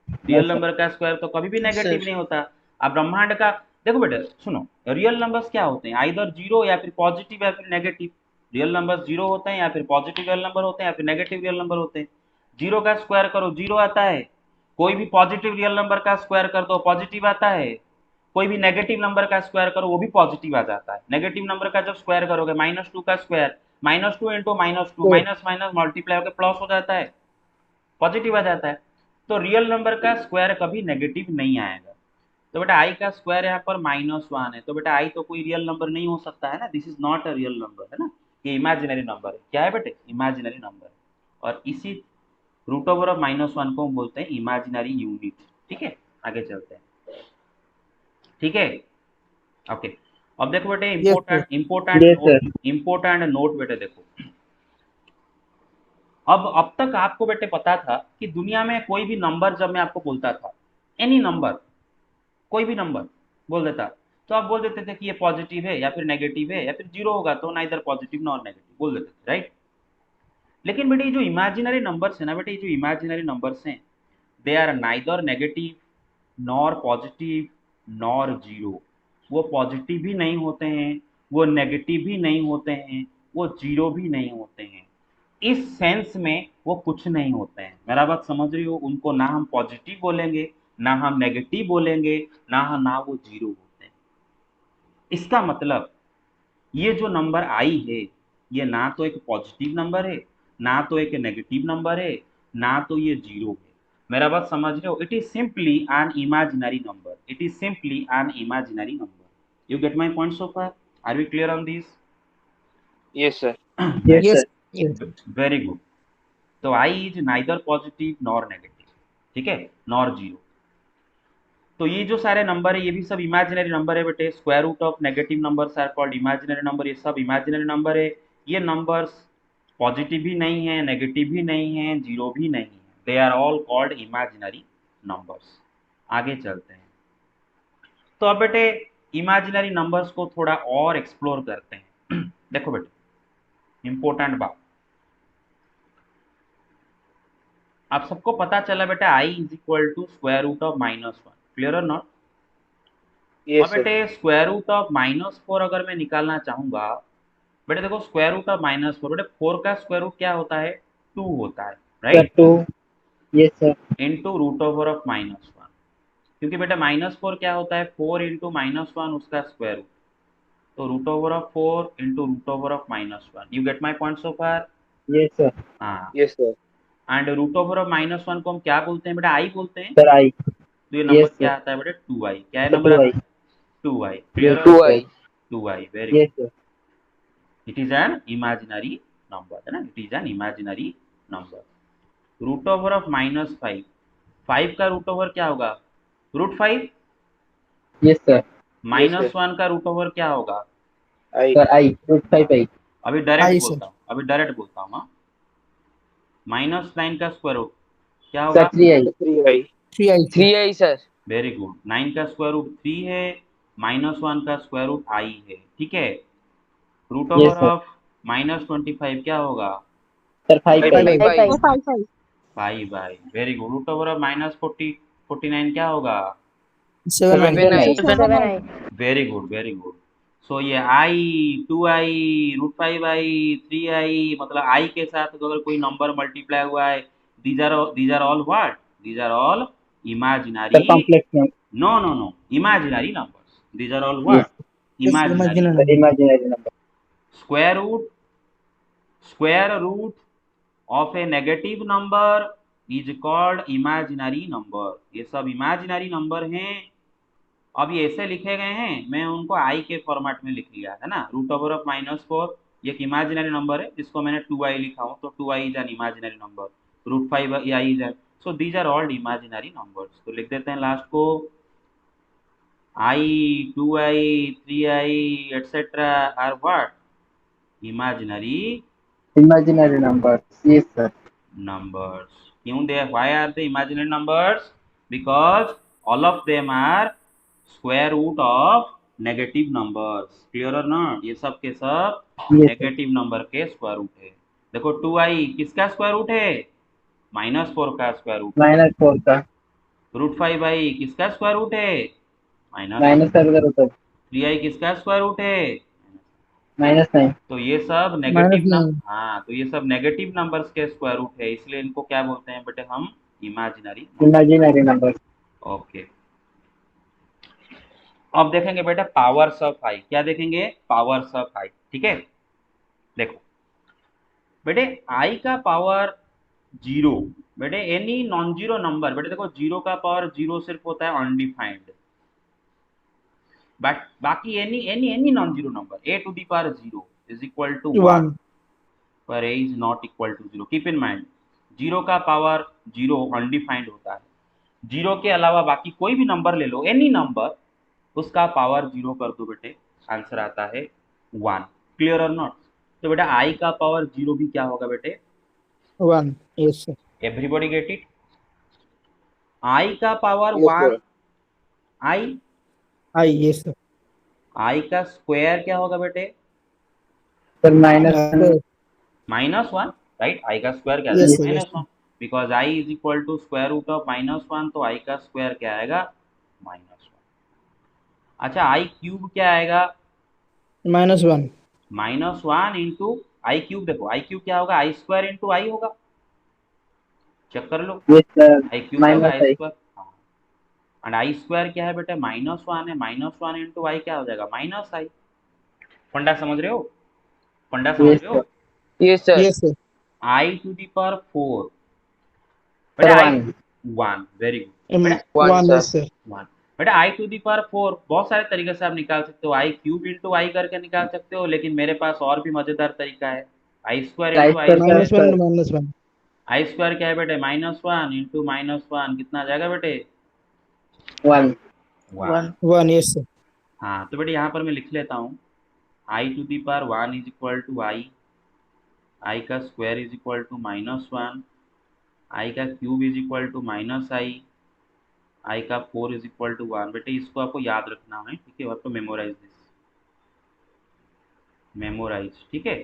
No real sir. नंबर का स्क्वायर तो कभी भी नेगेटिव सर नहीं होता। अब ब्रह्मांड का देखो बेटे, सुनो, रियल नंबर्स क्या होते हैं? आइदर जीरो या फिर पॉजिटिव या फिर नेगेटिव। रियल नंबर्स जीरो होते हैं या फिर पॉजिटिव रियल नंबर होते हैं या फिर नेगेटिव रियल नंबर होते हैं। जीरो का स्क्वायर करो जीरो आता है, कोई भी पॉजिटिव रियल नंबर का स्क्वायर कर दो पॉजिटिव आता है, कोई भी नेगेटिव नंबर का स्क्वायर करो वो भी पॉजिटिव आ जाता है। नेगेटिव नंबर का जब स्क्वायर करोगे -2 का square, -2 into -2 minus minus multiply होकर प्लस हो जाता है, पॉजिटिव आ जाता है। तो रियल नंबर का स्क्वायर कभी नेगेटिव नहीं आएगा। तो बेटा आई का स्क्वायर यहाँ पर -1 है, तो बेटा आई तो कोई रियल नंबर नहीं हो सकता है ना, this is not a real number है ना, ये इमेजिनरी नंबर है। क्या है बेटे? इमेजिनरी नंबर है। और इसी रूट ओवर ऑफ -1 को हम बोलते हैं इमेजिनरी यूनिट। ठीक है, आगे चलते हैं। ठीक है, ओके। अब देखो बेटे yes sir. Yes sir. Important note बेटे देखो। अब तक आपको बेटे पता था कि दुनिया में कोई भी नंबर जब मैं आपको बोलता था, एनी नंबर, कोई भी नंबर बोल देता, तो आप बोल देते थे कि ये पॉजिटिव है या फिर नेगेटिव है, या फिर जीरो होगा तो ना इधर पॉजिटिव नॉर नेगेटिव बोल देते थे, राइट? लेकिन बेटे ये जो इमेजिनरी नंबर्स है ना बेटे, ये जो इमेजिनरी नंबर्स हैं, they are neither negative nor positive nor zero. वो पॉजिटिव भी नहीं होते हैं, वो नेगेटिव भी नहीं होते हैं, वो जीरो भी नहीं होते हैं। इस सेंस में वो कुछ नहीं होते हैं। मेरा बात समझ रही हो? उनको ना हम पॉजिटिव बोलेंगे, ना हम नेगेटिव बोलेंगे, ना वो जीरो होते हैं। इसका मतलब ये जो नंबर आई है, ये ना तो एक पॉजिटिव नंबर है, ना तो एक नेगेटिव नंबर है, ना तो ये जीरो है। मेरा बात समझ रहे हो? It is simply an imaginary number, it is simply an imaginary number. You get my point so far? Are we clear on this? Yes, sir. Yes yes. Sir. Very good. तो i is neither positive nor negative, ठीक है, nor zero. तो ये जो सारे number है ये भी सब इमेजिनरी नंबर है बेटे। Square root of negative numbers are called imaginary number. ये सब इमेजिनरी नंबर है। ये नंबर्स पॉजिटिव भी नहीं है, नेगेटिव भी नहीं है, जीरो भी नहीं है। They are all called imaginary numbers. आगे चलते हैं। तो अब बेटे इमेजिनरी नंबर्स को थोड़ा और एक्सप्लोर करते हैं। देखो बेटे इंपॉर्टेंट बात, आप सबको पता चला बेटा i is equal to square root of -1। Clear or not? Yes, और sir. बेटे स्क्वायर रूट ऑफ -4 अगर मैं निकालना चाहूंगा, बेटे देखो स्क्वायर रूट ऑफ -4, बेटे 4 का स्क्वायर रूट क्या होता है? 2 होता है, sir right? 2, yes sir, into root over of -1, क्योंकि बेटा -4 क्या होता है? 4 इंटू -1 उसका स्क्वायर रूट, तो root over of 4 into root over of -1। You get my point so far? Yes sir, हाँ। Yes, sir. And root over of -1 को हम क्या बोलते हैं बेटा? आई बोलते हैं। सर आई, तो ये नंबर यस सर, क्या आता है बेटा? 2i। क्या है सर नंबर 2 आता आई, है? 2i। Yes clear? Sir, 2i, very yes good. Sir, it is an imaginary number, है ना? It is an imaginary number. Root over of -5, 5 का रूट ओवर क्या होगा? √5। यस सर, -1 का रूट ओवर क्या होगा? I. सर आई, √5 आई, अभी direct आई बोलता सर, हूँ, अभी डायरेक्ट बोलता हूँ। हाँ, -9 का स्क्वायर रूट क्या सर होगा? 3 आई, 3i. 3i sir, 3i sir. Very good. 9 का स्क्वायर रूट 3 है, -1 का स्क्वायर रूट i है, ठीक है। Root yes over sir, of -25 क्या होगा? Sir 5 5i. I, 5 5i, very good. Root over of -49 क्या होगा? 7i, 7 i, 7i। Very good, very good. So ये i, 2i, √5i, 3i, मतलब i के साथ अगर कोई नंबर मल्टीप्लाई हुआ है, these are all what? These are all sir imaginary. Complex number, No, no, no. Imaginary numbers. These are all yes what? Imaginary. Sir imaginary number, Square root, square root of a negative number is called imaginary number. ये सब imaginary number हैं। अब ये ऐसे लिखे गए हैं, मैं उनको i के फॉर्मेट में लिख लिया है ना। रूट ओवर ऑफ -4 ये एक इमेजिनरी नंबर है जिसको मैंने 2i लिखा हूँ, तो 2i is an imaginary number. √5i is an, so these are all imaginary numbers. तो लिख देते हैं लास्ट को I, 2i, 3i, etc. are what? Imaginary imaginary number, yes sir, numbers. Why are they imaginary numbers? Because all of them are square root of negative numbers. Clear or not? ये सब के सब yes sir, negative number के square root है। देखो 2i किसका square root है? -4 का स्क्वायर रूट है। -4 का, √5i किसका स्क्वायर रूट है? -7 -3i का रूट, किसका स्क्वायर रूट है? -9, तो ये सब नेगेटिव -9, हाँ, तो ये सब नेगेटिव नंबर्स के स्क्वायर रूट है, इसलिए इनको क्या बोलते हैं बेटे हम? इमेजिनरी। Imaginary number, okay. अब देखेंगे बेटा पावर्स ऑफ आई। क्या देखेंगे? पावर्स ऑफ आई, ठीक है। देखो बेटे आई का पावर 0, बेटे एनी नॉन जीरो नंबर, बेटे देखो 0 का पावर 0 सिर्फ होता है अनडिफाइंड, बट बाकी any any any non zero number a to the power 0 is equal to 1 1, पर a is not equal to 0। Keep in mind 0 का पावर 0 अनडिफाइंड होता है। 0 के अलावा बाकी कोई भी नंबर ले लो, एनी नंबर, उसका पावर 0 कर दो बेटे, आंसर आता है 1। Clear or not? तो बेटा i का पावर 0 भी क्या होगा बेटे? 1, yes sir, everybody get it? i का power Yes, 1, sir. i yes sir, i का स्क्वायर क्या होगा बेटे? Sir -1, -1, right? i का स्क्वायर क्या Yes, है? sir, yes, -1, because i is equal to square root of -1, तो i का स्क्वायर क्या आएगा? -1। अच्छा i क्यूब क्या आएगा? -1, -1 इंटू आई क्यूब। देखो आई क्यूब क्या होगा? आई स्क्वायर इंटू आई होगा, चेक कर लो। यस सर, आई क्यूब क्या होगा? आई -i, स्क्वायर। हाँ, एंड आई स्क्वायर क्या है बेटे? -1 है, -1 इंटू आई क्या हो जाएगा? -i। फंडा समझ रहे हो? फंडा समझ यस रहे हो? Sir, yes sir. yes sir, i to the power 4, sir बेटा 1, 1, वेरी गुड बेटा। 1, sir. yes sir, 1 बेटा i to the power 4 बहुत सारे तरीके से आप निकाल सकते हो। आई क्यूब इंटू आई करके निकाल सकते हो, लेकिन मेरे पास और भी मजेदार तरीका है। आई स्क्वायर आई इंटू आई स्क्वायर स्क्वायर। -1, -1, आई स्क्वायर क्या है बेटे? -1 इंटू -1 कितना आ जाएगा बेटे? वन। वन। 1, yes sir. हाँ तो बेटे यहाँ पर मैं लिख लेता हूँ i to the power 1 is equal to i का square is equal to -1, i का cube is equal to i का 4 इज इक्वल टू 1। बेटे इसको आपको याद रखना है, ठीक है, आपको मेमोराइज दिस, मेमोराइज, ठीक है,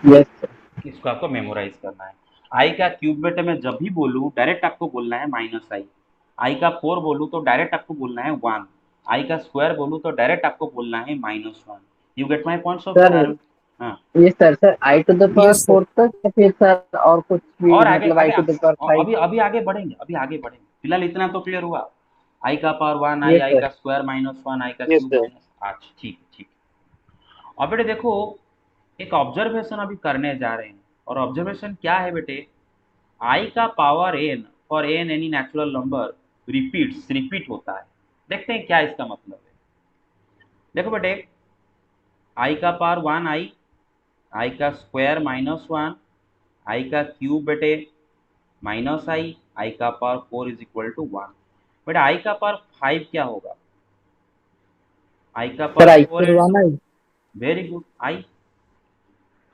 यस सर। इसको आपको मेमोराइज करना है। आई का क्यूब बेटे मैं जब भी बोलूँ डायरेक्ट आपको बोलना है आई का 4 बोलूँ तो डायरेक्ट आपको बोलना है 1, आई का स्क्वायर बोलूँ तो डायरेक्ट आपको बोलना है -1। You get my point of sir हाँ। ये sir i to the power Yes sir. 4 तक या फिर सर और कुछ भी, और आगे मतलब आई आगे टू द पावर 5? अभी अभी आगे बढ़ेंगे, फिलहाल इतना तो क्लियर हुआ। आई का पावर 1 यस आई सर। का स्क्वायर -1, आई का Yes, क्यूब sir. माइनस, अच्छा ठीक है ठीक है। और बेटे देखो एक ऑब्जर्वेशन अभी करने जा रहे हैं, और ऑब्जर्वेशन क्या है बेटे, आई का पावर n और n any natural number repeat होता है। देखते हैं क्या इसका मतलब है। देखो बेटे आई का पावर 1 आई का स्क्वायर -1, आई का क्यूब बेटे आई का पावर 4 इज इक्वल टू 1। बेटा आई का पावर 5 क्या होगा, आई का सर पावर आई। 4 Sir, 1 इंटू, I. Very good, i,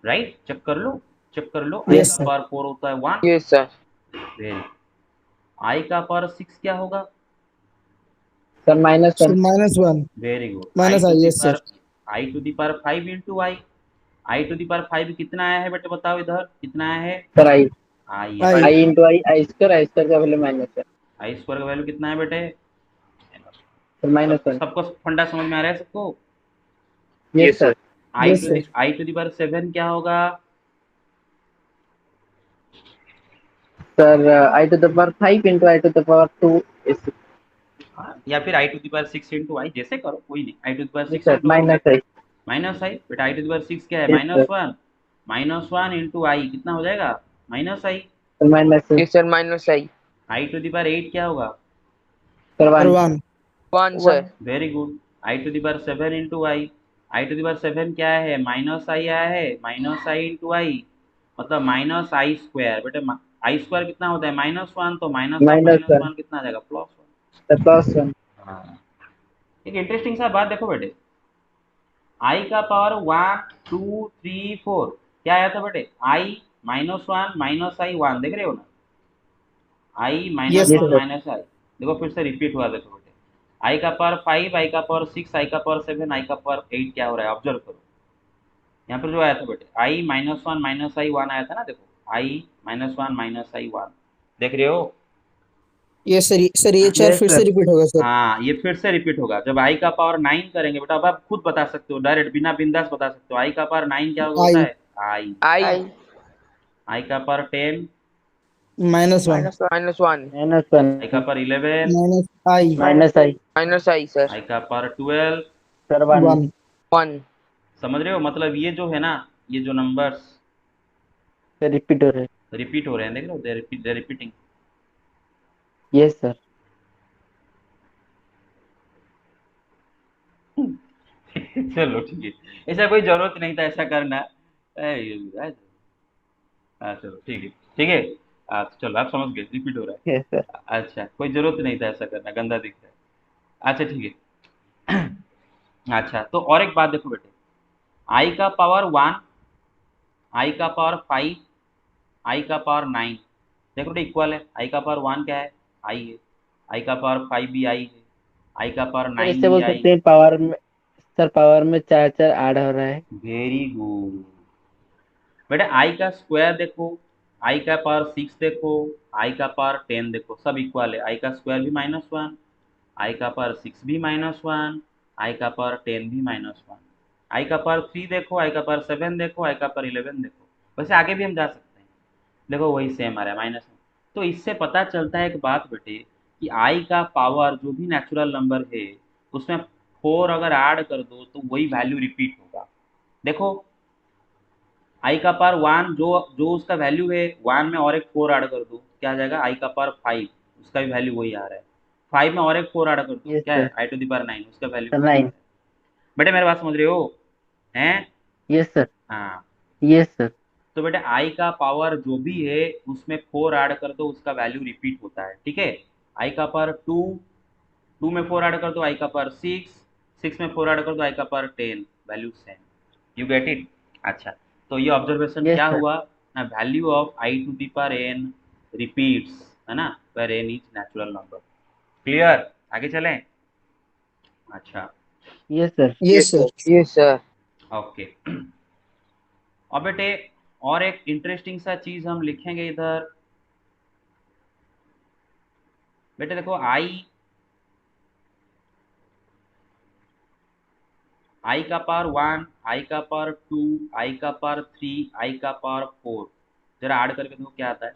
right, check कर लो आई Yes का sir. पावर 4 होता है 1, Yes, sir. वेरी, आई का पावर 6 क्या होगा, sir Sir, -1। -1. Very good, Minus I, yes sir. I to the power 5 into i to the power 5 कितना आया है बेटे, बताओ इधर कितना आया है, sir I. I I. I into I square का वैल्यू -1। आई स्क्वायर का वैल्यू कितना है बेटे, सर -1। सबको फंडा समझ में आ रहा है सबको। Yes Yes, sir. Sir. Yes sir. I to the power 7 क्या होगा, sir i to the power 5 into i to the power 2 is. या फिर i to the power 6 into i, जैसे करो कोई नहीं, i to the power yes 6 sir into -i. I बेटा, i to the power 6 क्या है, यस सर। -1 इंटू आई कितना हो जाएगा, -i, sir -। Yes, sir. Minus I. I to the power 8 क्या होगा, sir Sir, 1। 1. 1, sir. Very good, i to the power 7 into i to the power 7 क्या है, -आई आया है, -आई इंटू आई, मतलब -आई स्क्वायर, बेटे आई स्क्वायर कितना होता है -1, तो -1। -1 कितना आ जाएगा, +1। सर +1। हाँ, एक इंटरेस्टिंग सा बात देखो बेटे, आई का पावर 1 2 3 4 क्या आया था बेटे, आई -1 आई 1, देख रहे हो ना, आई Yes यस sir. -1 आई, देखो फिर से रिपीट हुआ, देखो बेटे आई का पावर 5 आई का पावर 6 आई का पावर 7 आई का पावर 8 क्या हो रहा है, ऑब्जर्व करो यहाँ पर जो आया था बेटे, आई -1 आई 1 आया था ना, देखो आई -1 आई 1, देख रहे हो। Yes sir. Sir, ये चार यस फिर से सर। रिपीट होगा सर. हाँ ये फिर से रिपीट होगा जब आई का पावर 9 करेंगे बेटा, अब आप खुद बता सकते हो, डायरेक्ट बिना बिंदास बता सकते हो, आई का पावर 9 क्या होता I. है, आई, I. आई का पावर 10, -1. -1. -1। आई का power 11, -I. -I. -I, sir. I का पावर 12, सर 1। 1. 1. समझ रहे हो, मतलब ये जो है ना, ये जो नंबर्स सर रिपीट हो रहे। रिपीट हो रहे हैं, देख लो, दे रिपीटिंग। Yes sir. चलो ठीक है, ऐसा कोई जरूरत नहीं था ऐसा करना, हाँ चलो ठीक है, चलो आप समझ गए रिपीट हो रहा यस सर। है, अच्छा कोई जरूरत नहीं था ऐसा करना, गंदा दिखता है, अच्छा ठीक है। अच्छा तो और एक बात देखो बेटे, आई का पावर 1 आई का पावर 5 आई का पावर 9, देखो बेटे इक्वल है, आई का पावर 1 क्या है, आई है, आई का पावर 5 भी आई है, आई का पावर सर 9 इससे भी बोल आई, सकते हैं पावर में, सर पावर में 4 ऐड हो रहा है। वेरी गुड बेटा, आई का स्क्वायर देखो, आई का पावर 6 देखो, आई का पावर 10 देखो, सब इक्वल है, आई का स्क्वायर भी -1, आई का पावर 6 भी -1, आई का पावर 10 भी -1, आई का पावर 3 देखो, आई का पावर 7 देखो, आई का पावर 11 देखो, वैसे आगे भी हम जा सकते हैं, देखो वही सेम आ रहा है -1। तो इससे पता चलता है एक बात बेटे, कि आई का पावर जो भी नेचुरल नंबर है उसमें 4 अगर ऐड कर दो तो वही वैल्यू रिपीट होगा। देखो आई का पावर 1 जो जो उसका वैल्यू है 1 में और एक 4 ऐड कर दो क्या आ जाएगा, आई का पावर 5 उसका भी वैल्यू वही आ रहा है, 5 में और एक 4 ऐड कर दो यस क्या सर। है, आई टू दी पावर 9 उसका वैल्यू सर वही आ रहा 9। है। बेटे मेरे बात समझ रहे हो हैं, यस सर। हाँ यस सर। तो बेटे आई का पावर जो भी है उसमें 4 ऐड कर दो उसका वैल्यू रिपीट होता है, ठीक है। आई का पावर 2, 2 में 4 ऐड कर दो आई का पावर 6, 6 में 4 ऐड कर दो आई का power 10, value same. You get it? अच्छा, तो ये ऑब्जर्वेशन Yes, क्या sir. हुआ ना, value of i to the power n repeats, है ना, where n is natural number. Clear? आगे चलें। अच्छा Yes, sir. Yes, sir. Yes, sir. Okay. अब बेटे और एक इंटरेस्टिंग सा चीज हम लिखेंगे इधर। बेटे देखो आई का पावर 1, आई का पावर 2, आई का पावर 3, आई का पावर 4, जरा ऐड करके देखो क्या आता है,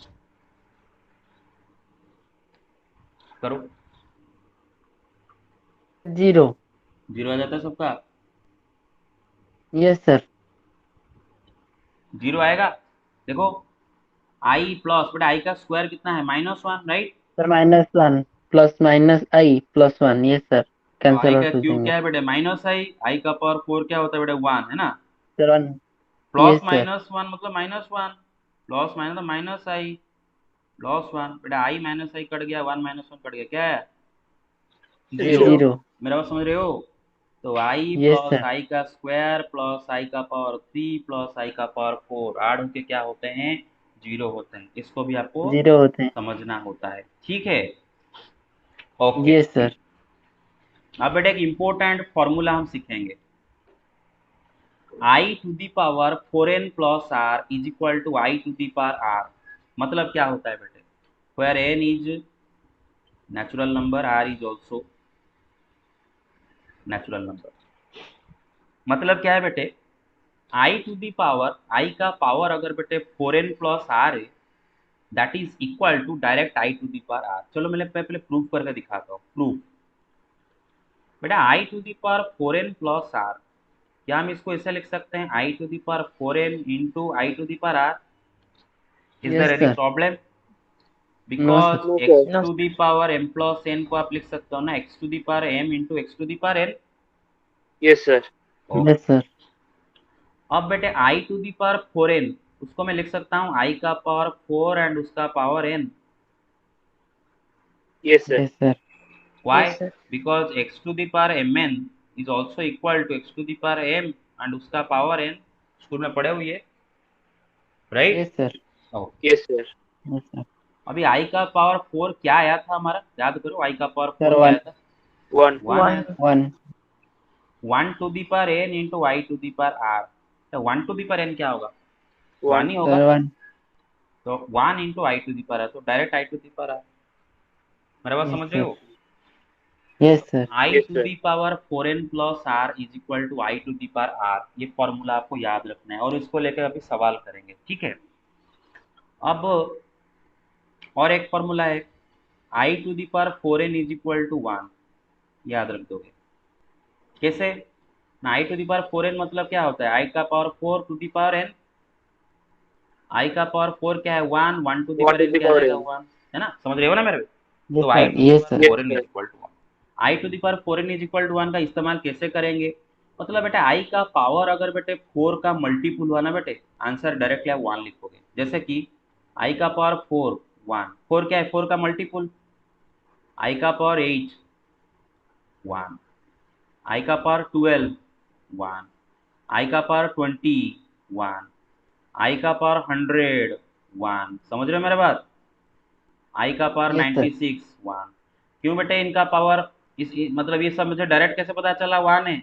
करो। 0. 0 आ जाता है सबका? Yes, sir. 0 आएगा। देखो आई प्लस, बेटा आई का स्क्वायर कितना है? -1, right? Sir, -1 plus minus I plus 1. Yes, sir. तो आई Cancel का out हो क्यूब जाएंगे. क्या है बेटे? -i, आई का पावर 4 क्या होता है बेटे? 1, है ना? Sir, 1. Plus Yes, sir. -1 मतलब -1, प्लस माइनस माइनस आई, प्लस 1, बेटा आई माइनस आई कट गया, 1 - 1 कट गया, क्या है? 0। 0. मेरा बात समझ रहे हो? तो आई Yes, प्लस sir. आई का स्क्वायर प्लस आई का पावर 3 प्लस आई का पावर 4 ऐड होके क्या होते हैं? 0 होते हैं। इसको भी आपको 0 होते हैं. समझना होता है, ठीक है? ओके। Yes, sir. अब बेटा एक इम्पोर्टेंट फॉर्मूला हम सीखेंगे। I to the power 4n plus r is equal to i to the power r. मतलब क्या होता है बेटे? Where n is natural number, r is also natural number. मतलब क्या है बेटे? आई टू दी पावर, आई का पावर अगर बेटे 4n प्लस आर है, that is equal to direct i to the power r. चलो मैं पहले प्रूफ करके दिखाता हूँ। प्रूफ बेटा, i to the power 4n plus r, क्या हम इसको ऐसे लिख सकते हैं? I to the power 4n into i to the power r. Is Yes, there any sir. Problem? No, because sir. X No, to the power m plus n को आप लिख सकते हो ना, x to the power m into x to the power n। Yes, sir. Yes, sir. अब बेटे आई to the power 4n, उसको मैं लिख सकता हूँ आई का पावर 4 एंड उसका power n। Yes, sir. Yes, sir. Why? Yes, sir. Because x to the power mn is also equal to x to the power m and उसका power n। School में पढ़े हुए, right? Yes, sir. Yes, sir. Yes, sir. अभी आई का power 4 क्या आया था हमारा? याद करो, आई का पावर 4 Sir, क्या आया 1. था? 1. 1 आया था। 1. 1 to the power n into i to the power r। तो 1 टू दी पावर n क्या होगा? 1 ही होगा। Sir, 1. तो 1 into i to the power r, तो direct i to the power r। मेरा बात Yes, समझ रहे sir. हो? Yes, sir. I Yes, to sir. The power 4n plus r is equal to i to the power r. ये formula आपको याद रखना है और इसको लेकर अभी सवाल करेंगे, ठीक है? अब और एक फॉर्मूला है, i to the power 4n is equal to 1, याद रख दोगे। कैसे? ना i to the power 4n मतलब क्या होता है? आई का power 4 to the power n। I का पावर 4 क्या है? 1, 1 to the 1 power to n the क्या आ power जाएगा? n. 1, है ना? समझ रहे हो ना मेरे? Yes, तो i sir. To the Yes, power sir. 4n is equal to 1। I to the power 4n is equal to 1 का इस्तेमाल कैसे करेंगे? मतलब बेटा आई का पावर अगर बेटे 4 का मल्टीपुल हुआ ना बेटे, आंसर डायरेक्टली आप 1 लिखोगे। जैसे कि आई का पावर 4 1, 4 क्या है? 4 का मल्टीपुल। आई का पावर 8 1, आई का पावर 12 1, आई का पावर 20 1, आई का पावर 100 1। समझ रहे हो मेरा बात? आई का पावर Yes, sir. 96 1। क्यों बेटे इनका पावर मतलब ये सब मुझे डायरेक्ट कैसे पता चला 1 है?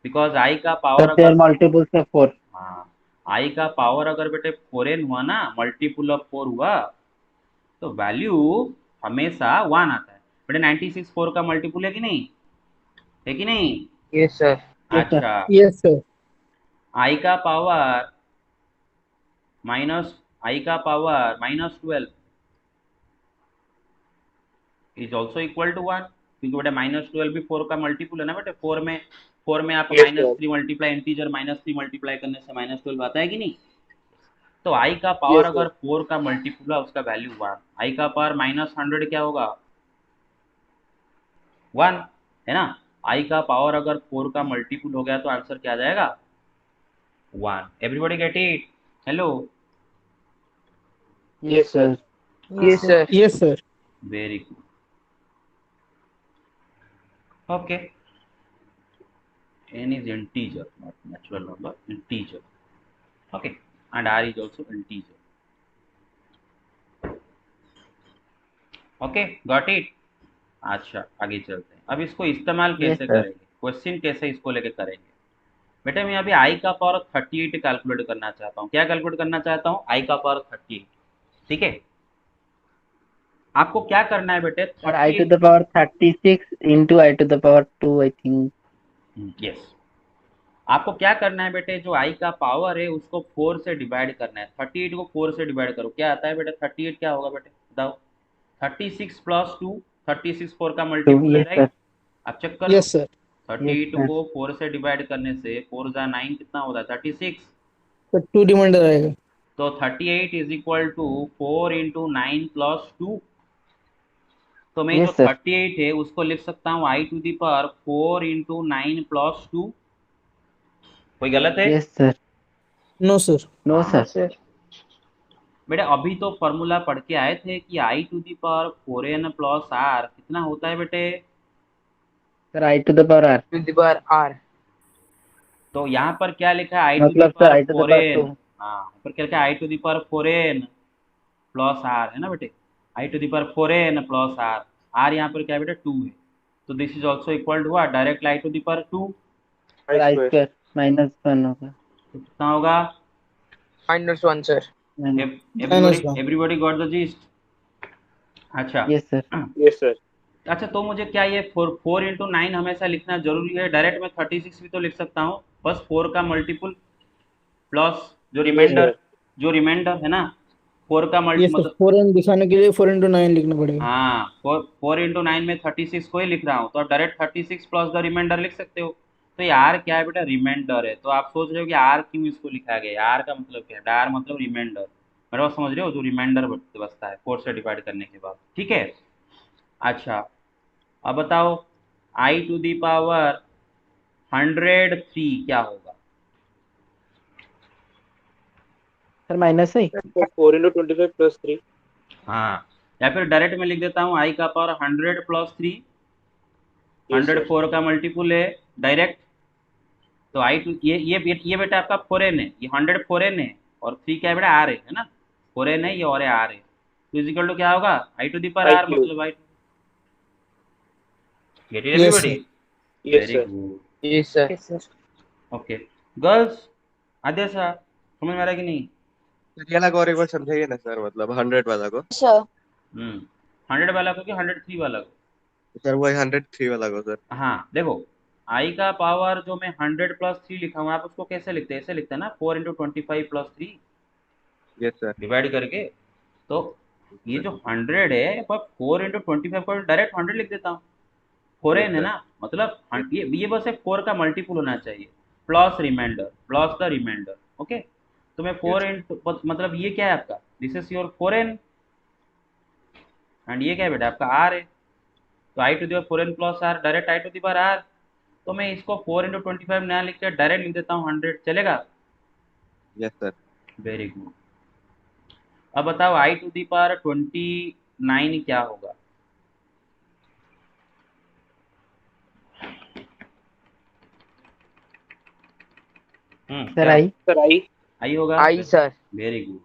बिकॉज आई का पावर Sir, their अगर, multiples are 4. हाँ, आई का पावर अगर बेटे 4n हुआ ना, मल्टीपुल ऑफ 4 हुआ, तो वैल्यू हमेशा 1 आता है। बेटे 96 4 का मल्टीपुल है कि नहीं? है कि नहीं? Yes, sir. Yes, sir. अच्छा, Yes, sir. आई का power -12 is also equal to 1, क्योंकि बेटा -12 भी 4 का मल्टीपुल है ना बेटे। 4 में आप Yes, sir. -3 multiply, integer -3 multiply करने से -12 आता है कि नहीं? तो आई का पावर Yes, sir. अगर 4 का मल्टीपुल है, उसका वैल्यू 1। आई का पावर -100 क्या होगा? 1, है ना? आई का पावर अगर 4 का मल्टीपुल हो गया तो आंसर क्या आ जाएगा? 1। Everybody get it? Hello, Yes, sir. Yes, sir. Yes, sir. Very good. Okay, n is integer, not natural number, integer. Okay, and r is also integer. Okay, got it. अच्छा, आगे चलते हैं। अब इसको इस्तेमाल Yes, कैसे sir. करेंगे, question कैसे इसको लेके करेंगे। बेटा मैं अभी i का पावर 38 कैलकुलेट करना चाहता हूँ। क्या कैलकुलेट करना चाहता हूँ? i का पावर 38। ठीक है, आपको क्या करना है बेटे? Sir, I to the power 36 into I to the power 2, I think. Yes, आपको क्या करना है बेटे? जो i का पावर है उसको 4 से डिवाइड करना है। 38 को 4 से डिवाइड करो, क्या आता है बेटे? 38 क्या होगा बेटे, बताओ? 36 प्लस 2, 36 4 का मल्टीपल है, Yes, राइट? sir. आप चेक कर लो। Yes, sir. 38 sir. को 4 से डिवाइड करने से 4 जा 9 कितना होता है? 36। तो 2 रिमाइंडर आएगा। तो 38 is equal to 4 into 9 plus 2। तो मैं Yes, जो sir. 38 है उसको लिख सकता हूँ i to the power 4 into 9 plus 2। कोई गलत है? Yes, sir. No, sir. No, हाँ sir. सर। बेटा अभी तो फॉर्मूला पढ़ के आए थे कि i to the power 4n plus r कितना होता है बेटे? Sir, I to the power R. To the power r. तो यहाँ पर क्या लिखा है? i टू दी मतलब sir, power I to the power 4n। 2. हाँ, यहाँ पर क्या लिखा है? i to the power 4n plus r है ना बेटे? i to the power 4n plus r, r यहाँ पर क्या है बेटा? 2 है। तो this is also equal to what? Direct i to the power 2। Sir, I square minus 1 होगा. तो कितना होगा? -1 sir. Minus. -1. Everybody got the yeast? अच्छा, Yes, sir. Yes sir. अच्छा तो मुझे क्या ये 4 इंटू 9 हमेशा लिखना जरूरी है? डायरेक्ट मैं 36 भी तो लिख सकता हूँ, बस 4 का मल्टीपल प्लस जो रिमाइंडर है ना, 4 का ये मल्टी सर 4n दिखाने के लिए 4 into 9 लिखना पड़ेगा। हाँ, 4 इंटू 9 में 36 को ही लिख रहा हूँ, तो आप डायरेक्ट 36 प्लस द रिमाइंडर लिख सकते हो। तो ये आर क्या है बेटा? रिमाइंडर है। तो आप सोच रहे हो कि आर क्यों इसको लिखा गया? आर का मतलब क्या है? आर मतलब रिमाइंडर। मेरे बात समझ रहे हो? जो रिमाइंडर बचता है 4 से डिवाइड करने के बाद। ठीक है, अच्छा अब बताओ i टू दी पावर 103 क्या होगा? Sir, minus है. 4 into 25 plus 3. हाँ, या फिर डायरेक्ट में लिख देता हूँ i का पावर 100 प्लस 3। 104 का मल्टीपुल है डायरेक्ट। तो i टू ये बेटा आपका 4n है, ये 100 4n है और 3 क्या है बेटा? r है ना? 4n है ये और ये r है। तो इज इक्वल टू क्या होगा? i to the power r मतलब i। Get it Yes, everybody? Yes, very sir. Good. Yes sir. Yes sir. Okay girls, Aadesh समझ में आ रहा है कि नहीं? सर ये वाला और एक बार समझाइए ना सर, मतलब 100 वाला को। सर 100 वाला को कि 103 वाला को? सर वही 103 वाला को सर। हाँ देखो, i का पावर जो मैं 100 प्लस 3 लिखा हूँ, आप उसको कैसे लिखते हैं? ऐसे लिखते हैं ना, 4 into 25 plus 3 yes sir. Divide करके। तो ये जो 100 है, पर 4 इंटू 25 को डायरेक्ट 100 लिख देता हूँ। 4n है ना, मतलब ये बस एक 4 का मल्टीपल होना चाहिए plus remainder plus the remainder. Okay, तो मैं 4 इंटू मतलब ये क्या है आपका? This is your 4n and ये क्या है बेटा? आपका r है। तो i to the power 4n plus r, direct i to the power r। तो मैं इसको 4 इंटू 25 नया लिख के डायरेक्ट लिख देता हूँ 100, चलेगा? Yes sir. Very good. अब बताओ i टू दी पावर 29 क्या होगा? Sir, क्या I. Sir I. i होगा? आई सर। Very good.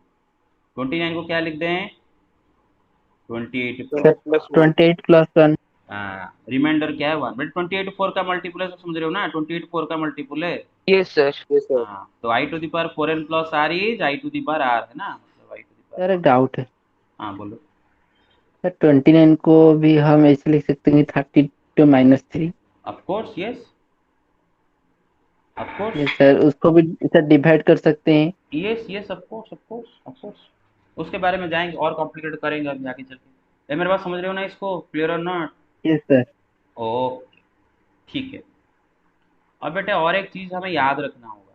29 को क्या लिख दें? 28 Sir, 28 plus 1. रिमाइंडर क्या है? 1। बट 28 4 का मल्टीपल है, सब समझ रहे हो ना? 28 4 का मल्टीपल है। Yes sir. Yes sir. हाँ, तो i to the power 4n plus r is i to the power r है ना, मतलब i to the Sir, power. एक डाउट है. हाँ बोलो। Sir, 29 को भी हम ऐसे लिख सकते हैं 32 minus 3. Of course, yes of course, Yes, sir. उसको भी सर डिवाइड कर सकते हैं. Yes yes of course of course of course. उसके बारे में जाएंगे और कॉम्प्लिकेट करेंगे अभी आगे चल के। मेरे बात समझ रहे हो ना इसको? Clear or not? Yes, sir. Okay, ठीक है। अब बेटे और एक चीज हमें याद रखना होगा,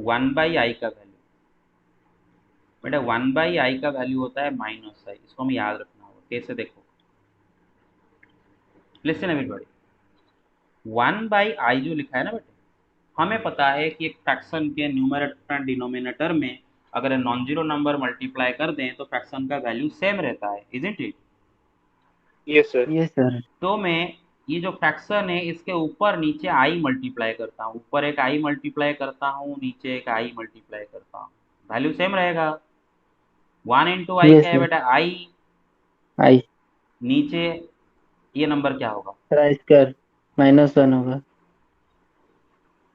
1/i का वैल्यू। बेटा 1/i का वैल्यू होता है -i, इसको हमें याद रखना होगा। कैसे? देखो, लिसन एवरीबॉडी, 1/i जो लिखा है ना बेटे, हमें पता है कि एक फ्रैक्शन के न्यूमरेटर एंड डिनोमिनेटर में अगर नॉन जीरो नंबर मल्टीप्लाई कर दें तो फ्रैक्शन का वैल्यू सेम रहता है, isn't it? Yes sir. Yes, sir. तो मैं ये जो फ्रैक्शन है इसके ऊपर नीचे आई मल्टीप्लाई करता हूँ, ऊपर एक आई मल्टीप्लाई करता हूँ, नीचे एक आई मल्टीप्लाई करता हूँ, वैल्यू सेम रहेगा। 1 इंटू आई यस क्या है सर। बेटा, आई, आई नीचे ये नंबर क्या होगा, सर आई स्क्वायर -1 होगा।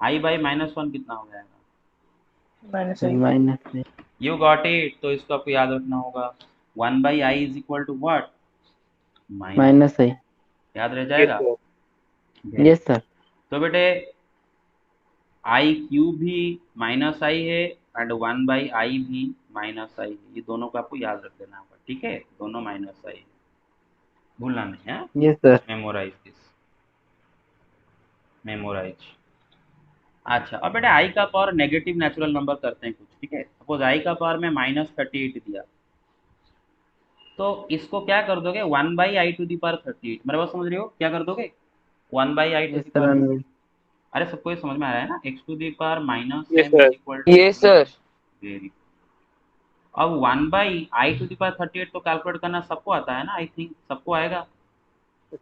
आई बाई -1 कितना हो जाएगा, minus sir i. Minus you got it. तो इसको आपको याद रखना होगा, 1 by i is equal to what, minus, minus i. याद रह यस जाएगा। सर। Very, yes sir. तो बेटे आई क्यू भी माइनस आई है एंड 1 बाई आई भी माइनस आई है, ये दोनों को आपको याद रख देना होगा, ठीक है, दोनों माइनस आई है, भूलना नहीं है। Yes sir. Memorise this, memorise. अच्छा, अब बेटा आई का पावर नेगेटिव नेचुरल नंबर करते हैं कुछ, ठीक है। सपोज आई का पावर में -38 दिया, तो इसको क्या कर दोगे, 1 by i to the power 38, मेरे बात समझ रहे हो, क्या कर दोगे, 1 by i to yes the sir. Power, अरे सबको ये समझ में आ रहा है ना, x to the power yes -m sir. Is equal to, yes sir. Very. अब 1 by i to the power 38 तो कैलकुलेट करना सबको आता है ना, आई थिंक सबको आएगा।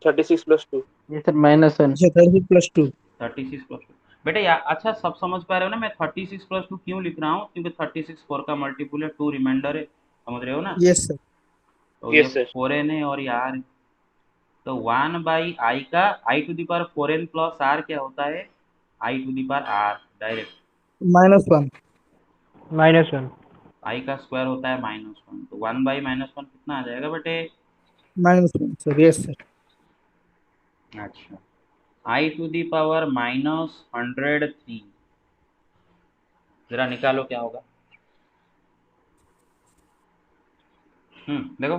36 + 2। Yes sir -1। अच्छा 30 + 2। 36 + 2, बेटे यार अच्छा सब समझ पा रहे हो ना, मैं 36 + 2 क्यों लिख रहा हूँ, क्योंकि 36 4 का मल्टीपुल है, 2 रिमाइंडर है, समझ रहे हो ना। Yes sir. तो ये यस सर। 4n है और ये r है, तो 1 बाई आई का i to the power 4n plus r क्या होता है, i to the power r direct, -1। -1। I का स्क्वायर होता है -1, तो 1 बाई -1 कितना आ जाएगा बेटे, -1 सर। Yes sir. अच्छा, आई टू दी पावर -103, जरा निकालो क्या होगा। देखो,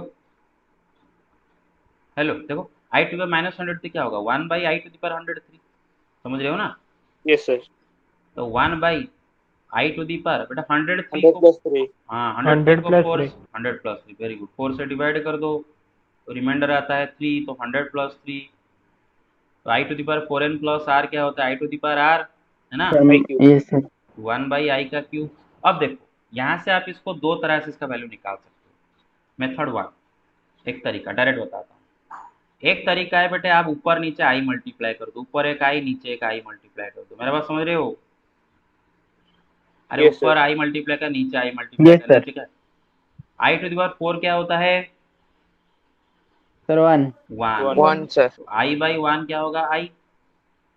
हेलो देखो, आई टू द -103 क्या होगा, 1 by i to the power 103, समझ रहे हो ना। Yes sir. तो 1 by i to the power बेटा 103 100 को, + 3। हाँ 103 100 को + 4, 3। 100 + 3, वेरी गुड, 4 से डिवाइड कर दो तो रिमाइंडर आता है 3, तो 100 + 3, तो i to the power 4n plus r क्या होता है, i to the power r, है ना, IQ। Yes sir. 1 by i का क्यूब। अब देखो यहाँ से आप इसको दो तरह से इसका वैल्यू निकाल सकते हो, मेथड 1, एक तरीका डायरेक्ट बताता हूँ। एक तरीका है बेटे, आप ऊपर नीचे आई मल्टीप्लाई कर दो, ऊपर एक आई नीचे एक आई मल्टीप्लाई कर दो, मेरा बात समझ रहे हो, अरे यस सर। ऊपर आई मल्टीप्लाई कर, नीचे आई मल्टीप्लाई यस कर, सर। नीचे क्या, आई टू दी पावर 4 क्या होता है, सर 1। 1, 1 सर। तो आई बाई 1 क्या होगा, आई।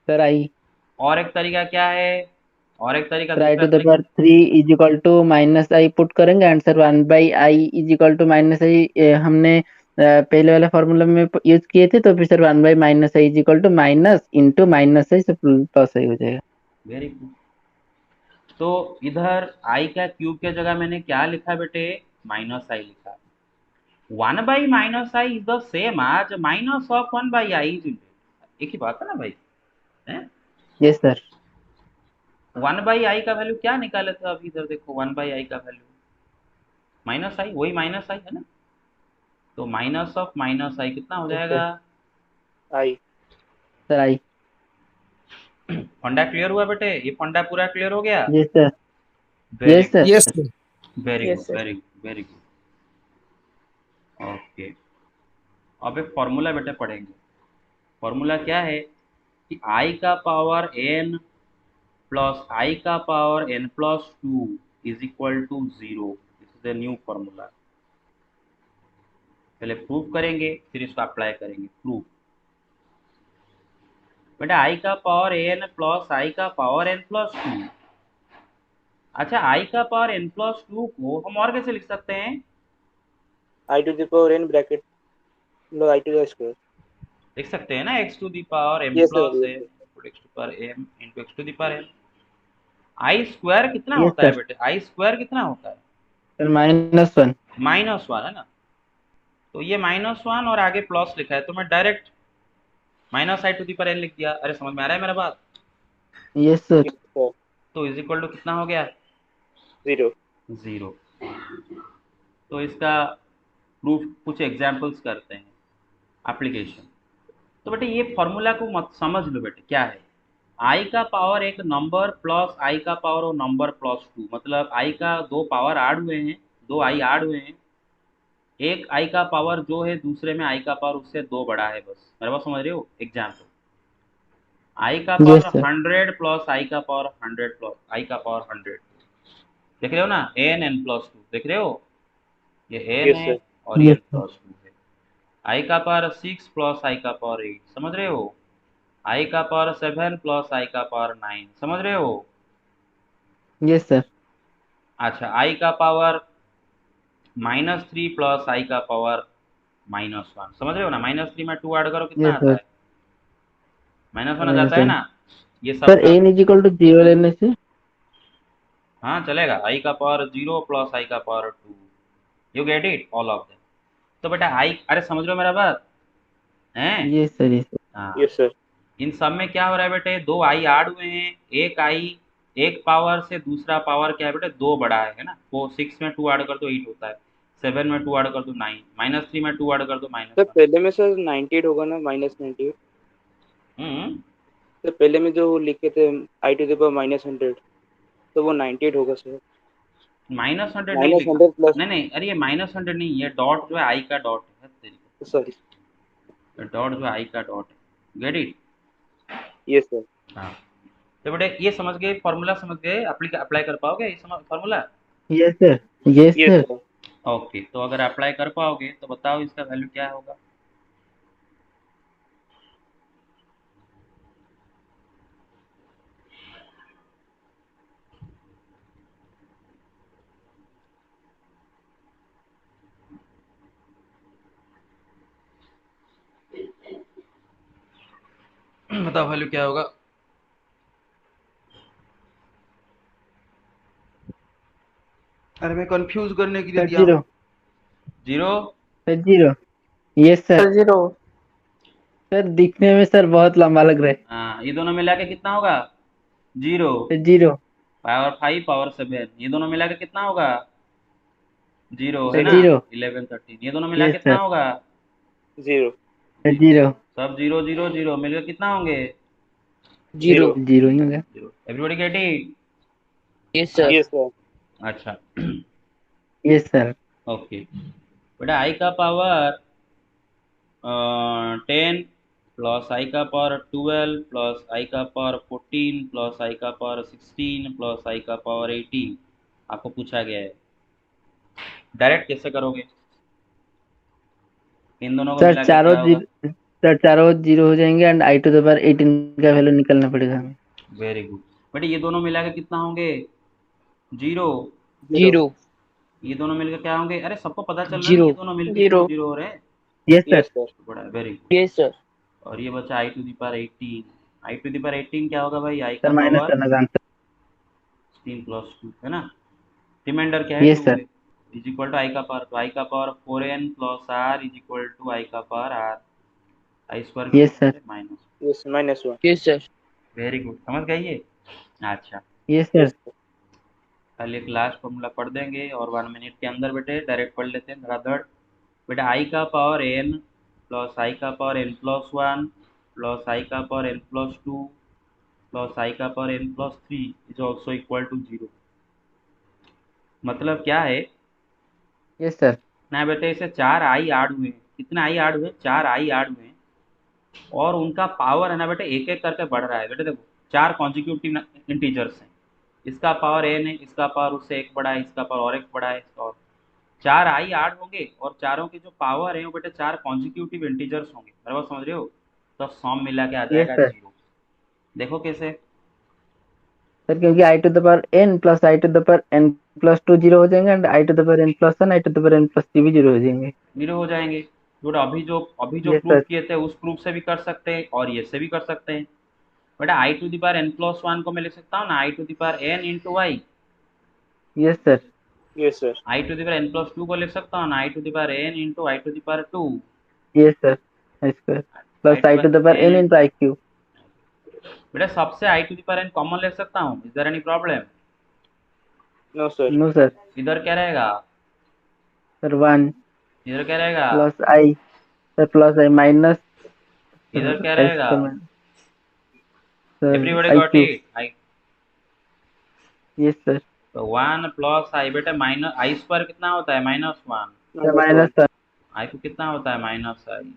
Sir I. और एक तरीका क्या है, और एक तरीका, सर आई दूसरा टू द तरीका, power 3 is equal to -i put करेंगे and sir 1 by i is equal to -i हमने पहले वाले फॉर्मूला में यूज किए थे, तो फिर sir 1 by -i is equal to minus into -i से प्लस आई हो जाएगा। Very good. तो इधर आई का क्यूब के जगह मैंने क्या लिखा बेटे, -i लिखा, 1 by -i is the same आज -1/i, एक ही बात है ना भाई, हैं। Yes sir. 1 बाई आई का वैल्यू क्या निकाले थे अभी, इधर देखो 1 बाई आई का वैल्यू -i, वही -i है ना, तो -i कितना हो जाएगा, आई। Sir I. फंडा क्लियर हुआ बेटे, ये फंडा पूरा क्लियर हो गया, yes sir. Very yes sir. Yes sir. Very Yes, good, sir. Very good, very good, okay. अब एक फॉर्मूला बेटे पढ़ेंगे, फॉर्मूला क्या है कि आई का पावर n प्लस आई का power n+2 is equal to 0, this is the new formula. पहले प्रूफ करेंगे फिर इसको अप्लाई करेंगे, प्रूफ बेटा, आई का पावर n प्लस आई का पावर n+2, अच्छा आई का पावर n+2 को हम और कैसे लिख सकते हैं, I to the power n bracket लो I to the स्क्वायर। लिख सकते हैं ना, x to the power m yes plus sir. n x to power m into x to the power n। I square कितना yes होता है sir. बेटे, आई square कितना होता है, सर -1। -1 है ना, तो ये -1 और आगे प्लस लिखा है, तो मैं direct -i to the power n लिख दिया, अरे समझ में आ रहा है मेरा बात, यस सर। Yes sir. तो इज इक्वल टू कितना हो गया, 0। 0। तो इसका प्रूफ कुछ एग्जांपल्स करते हैं, एप्लीकेशन। तो बेटे ये फॉर्मूला को मत समझ लो बेटे, क्या है, आई का पावर एक नंबर प्लस आई का पावर और नंबर +2, मतलब आई का दो पावर ऐड हुए हैं, दो आई ऐड हुए हैं, एक आई का पावर जो है दूसरे में आई का पावर उससे 2 बड़ा है, बस। मेरे बात समझ रहे हो? एग्जाम्पल, आई का yes power sir 100 plus i का पावर 100 प्लस आई का पावर 100, देख रहे हो ना? n+2 देख रहे हो? ये n Yes, है sir. और ये यस सर n+2 है। आई का पावर 6 प्लस आई का पावर 8, समझ रहे हो? आई का पावर 7 प्लस आई का पावर 9, समझ रहे हो? यस सर अच्छा, आई का पावर -3 प्लस आई का पावर -1, समझ रहे हो ना? -3 में 2 ऐड करो कितना यस आता सर है? -1 आ जाता है सर ना? ये सर सबका n इक्वल टू 0 लेने से हाँ चलेगा। आई का पावर 0 प्लस आई का power 2, you get it all of them. तो बेटा आई, अरे समझ रहे हो मेरा बात हैं? यस सर यस हाँ, Yes, sir. इन सब में क्या हो रहा है बेटे? 2 आई ऐड हुए हैं, एक आई, एक पावर से दूसरा पावर क्या है बेटे? 2 बड़ा है ना? वो 6 में 2 ऐड कर दो 8 होता है, 7 में 2 ऐड कर दो 9, -3 में 2 ऐड कर दो सर -1। पहले में सर 98 होगा ना, -98। हम्म, सर पहले में जो लिखे थे I⁻100, तो वो 98 होगा सर। -100 नहीं लिखा। -100 प्लस, नहीं नहीं, अरे ये -100 नहीं, ये डॉट जो है आई का डॉट है तेरी, सॉरी। डॉट जो है आई का डॉट है, गेट इट? Yes sir. हाँ, तो बेटे ये समझ गए, फॉर्मूला समझ गए? अप्लाई कर पाओगे ये formula? Yes sir yes yes sir sir. Okay, तो अगर अप्लाई कर पाओगे तो बताओ इसका वैल्यू क्या होगा? बताओ वैल्यू क्या होगा? अरे मैं कंफ्यूज करने के लिए सर दिया हूँ। 0 zero? Sir 0 yes sir 0 sir दिखने में सर बहुत लंबा लग रहा है हाँ, ये दोनों मिला के कितना होगा? 0, सर 0 पावर 5 पावर 7, ये दोनों मिला के कितना होगा? 0 है सर ना? 0 11 13, ये दोनों मिला के यस कितना सर होगा? 0 सर 0 सब 0 0 0 मिलकर कितना होंगे? 0। 0 ही होगा zero. Everybody get it? Yes sir yes sir. अच्छा, यस सर ओके बेटा, आई का पावर 10 प्लस आई का पावर 12 प्लस आई का पावर 14 प्लस आई का पावर 16 प्लस आई का पावर 18 आपको पूछा गया है। डायरेक्ट कैसे करोगे? इन दोनों को सर मिला के क्या होगा? सर चारों 0 हो जाएंगे and i to the power 18 का वैल्यू निकलना पड़ेगा हमें वेरी गुड बेटा, ये दोनों मिला के कितना होंगे? 0। 0 ये दोनों मिलकर क्या होंगे? अरे सबको पता चल रहा है ना, 0 ये दोनों मिलकर क्यों 0 हो रहे हैं? Yes sir yes sir. बड़ा वेरी गुड। यस सर और ये बचा i to the power 18, i to the power 18 क्या होगा भाई? आई का सर माइनस पावर करना था आंसर 16 प्लस 2 है ना? रिमाइंडर क्या है? यस 2 सर है, इज इक्वल टू आई का पावर, तो आई का power 4n plus r is equal to i का power r, i square yes sir minus. Yes -1। Yes sir very good, समझ गए ये? अच्छा, यस सर यस सर। कल एक लास्ट फॉर्मूला पढ़ देंगे और 1 मिनट के अंदर बेटे डायरेक्ट पढ़ लेते हैं धड़ाधड़। बेटा आई का पावर n प्लस आई का पावर n+1 प्लस आई का पावर n+2 प्लस आई का power n+3 is also equal to 0। मतलब क्या है यस सर ना बेटे? इसे 4 आई ऐड हुए, कितने आई ऐड हुए? 4 आई ऐड हुए, और उनका पावर है ना बेटे एक एक करके बढ़ रहा है। बेटे देखो, 4 कॉन्जिक्यूटिव इंटीजर्स हैं, इसका पावर n है, इसका पावर उससे एक बड़ा है, इसका पावर और एक बड़ा है, इसका और 4 आई ऐड होंगे और चारों के जो पावर है वो बेटे 4 कॉन्जिक्यूटिव इंटीजर्स होंगे। बराबर समझ रहे हो? तो सॉम मिला के आ यस जाएगा सर 0। देखो कैसे? सर क्योंकि i to the power n प्लस i to the power n प्लस 2 0 हो जाएंगे and i to the power n प्लस 1 i to the power n प्लस 3 भी 0 हो जाएंगे 0 हो जाएंगे। बेटा अभी जो यस प्रूफ सर किए थे उस प्रूफ से भी कर सकते हैं और ये से भी कर सकते हैं। बेटा i to the power n+1 को मैं लिख सकता हूँ ना i to the power n into y, yes sir yes sir. I to the power n+2 को लिख सकता हूँ ना i to the power n into i to the power 2, yes sir square i plus two i to the power n n। Into i cube बेटा सबसे i to the power n common ले सकता हूँ, is there any problem? No sir. No sir इधर क्या रहेगा? Sir 1 इधर क्या रहेगा? Plus i sir plus i minus इधर क्या i रहेगा? Square sir everybody i got cube it? I yes sir तो 1 प्लस आई बेटा माइनस आई स्क्वायर कितना होता है? -1 माइनस आई को कितना होता है माइनस आई।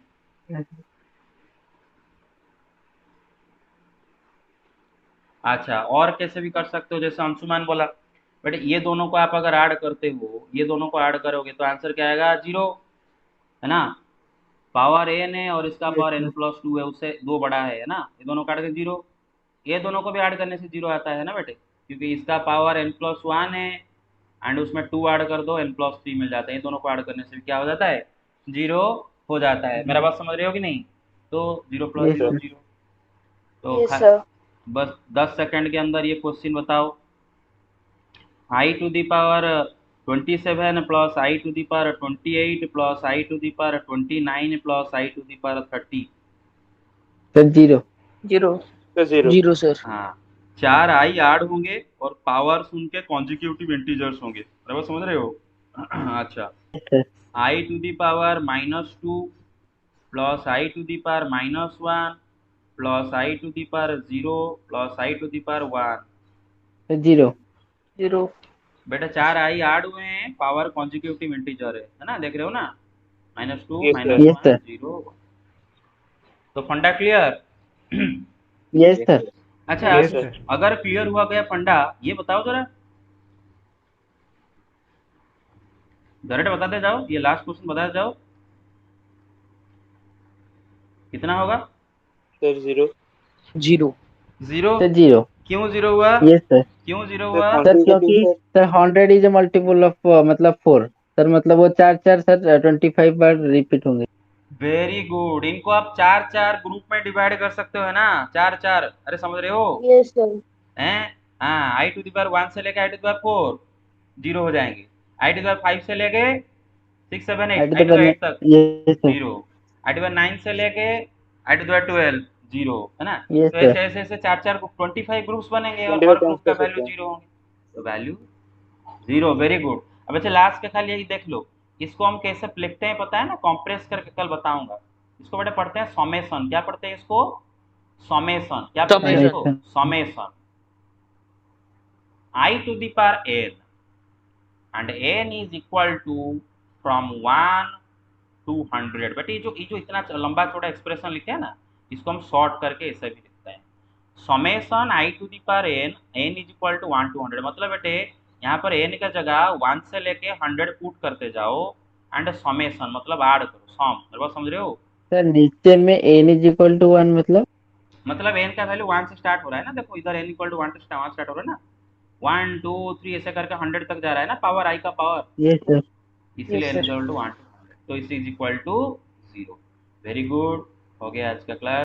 अच्छा, और कैसे भी कर सकते हो, जैसे अंशुमान बोला बेटे ये दोनों को आप अगर ऐड करते हो, ये दोनों को ऐड करोगे तो आंसर क्या आएगा 0, है ना। पावर n है और इसका पावर n+2 है, उससे 2 बड़ा है ना, ये दोनों काट के 0। ये दोनों को भी ऐड करने से 0 आता है ना बेटे, क्योंकि इसका पावर n+1 है एंड उसमें 2 ऐड कर दो n+3 मिल जाता है। ये दोनों को ऐड करने से भी क्या हो जाता है 0 हो जाता है। मेरा बात समझ रहे हो कि नहीं। तो 0 + 0 0। तो यस सर। बस 10 सेकंड के अंदर ये क्वेश्चन बताओ। i to the power 27 plus i to the power 28 plus i to the power 29 plus i to the power 30। Sir 0 zero तो 0। Zero sir. हाँ, 4 i ऐड होंगे और पावर्स उनके कॉन्जिक्यूटिव इंटीजर्स होंगे, बराबर समझ रहे हो। अच्छा, i to the power -2 plus i to the power -1 plus i to the power 0 plus i to the power 1। Sir 0 zero बेटा 4 i ऐड हुए हैं, पावर कॉन्जिक्यूटिव इंटीजर है ना, देख रहे हो ना, -2 Yes, sir. Yes, sir. -1 0। तो फंडा क्लियर। Yes sir. अच्छा, Yes, sir. अगर क्लियर हुआ गया फंडा, ये बताओ जरा, डायरेक्ट बताते जाओ, ये लास्ट क्वेश्चन बताते जाओ कितना होगा। सर 0। जीरो 0। सर 0 क्यों 0 हुआ, यस सर। क्यों 0 हुआ। सर क्योंकि sir 100 is a multiple of मतलब 4 सर, मतलब वो 4 सर 25 बार रिपीट होंगे। वेरी गुड, इनको आप 4 ग्रुप में डिवाइड कर सकते हो, है ना, 4, अरे समझ रहे हो यस सर। हैं। हाँ, i to the power 1 से लेके i to the power 4 0 हो जाएंगे, i to the power 5 से लेके 6 7 8 i to the power 8 तक yes sir 0, i to the power 9 से लेके i to the power 12 0, है ना। यस तो सर। ऐसे ऐसे 4 25 ग्रुप्स बनेंगे और 25 हर ग्रुप का कर वैल्यू सकते हैं। 0 होंगे, तो वैल्यू 0। Very good. अब अच्छा लास्ट का खाली यही देख लो, इसको हम कैसे लिखते हैं पता है ना, कॉम्प्रेस करके कल बताऊंगा। इसको बेटा पढ़ते हैं समेशन, क्या पढ़ते हैं इसको, समेशन, क्या पढ़ते हैं इसको, summation i to the power n and n is equal to from 1 to 100। बेटे ये जो इतना लंबा चौड़ा एक्सप्रेशन लिखे हैं ना, इसको हम शॉर्ट करके ऐसे भी लिखते हैं, summation i to the power n, n is equal to 1 to 100। मतलब बेटे यहाँ पर n का जगह 1 से लेके 100 पुट करते जाओ एंड समेशन मतलब ऐड करो, सम, मेरे बात समझ रहे हो। सर नीचे में n इज इक्वल टू 1 मतलब n का वैल्यू 1 से स्टार्ट हो रहा है ना, देखो इधर n इक्वल टू 1 से वहाँ स्टार्ट हो रहा है ना, 1 2 3 ऐसे करके 100 तक जा रहा है ना, पावर i का पावर, यस सर। इसलिए Yes, n sir. Equal to 1 to 100, तो इस is equal to 0। Very good, हो गया आज का क्लास।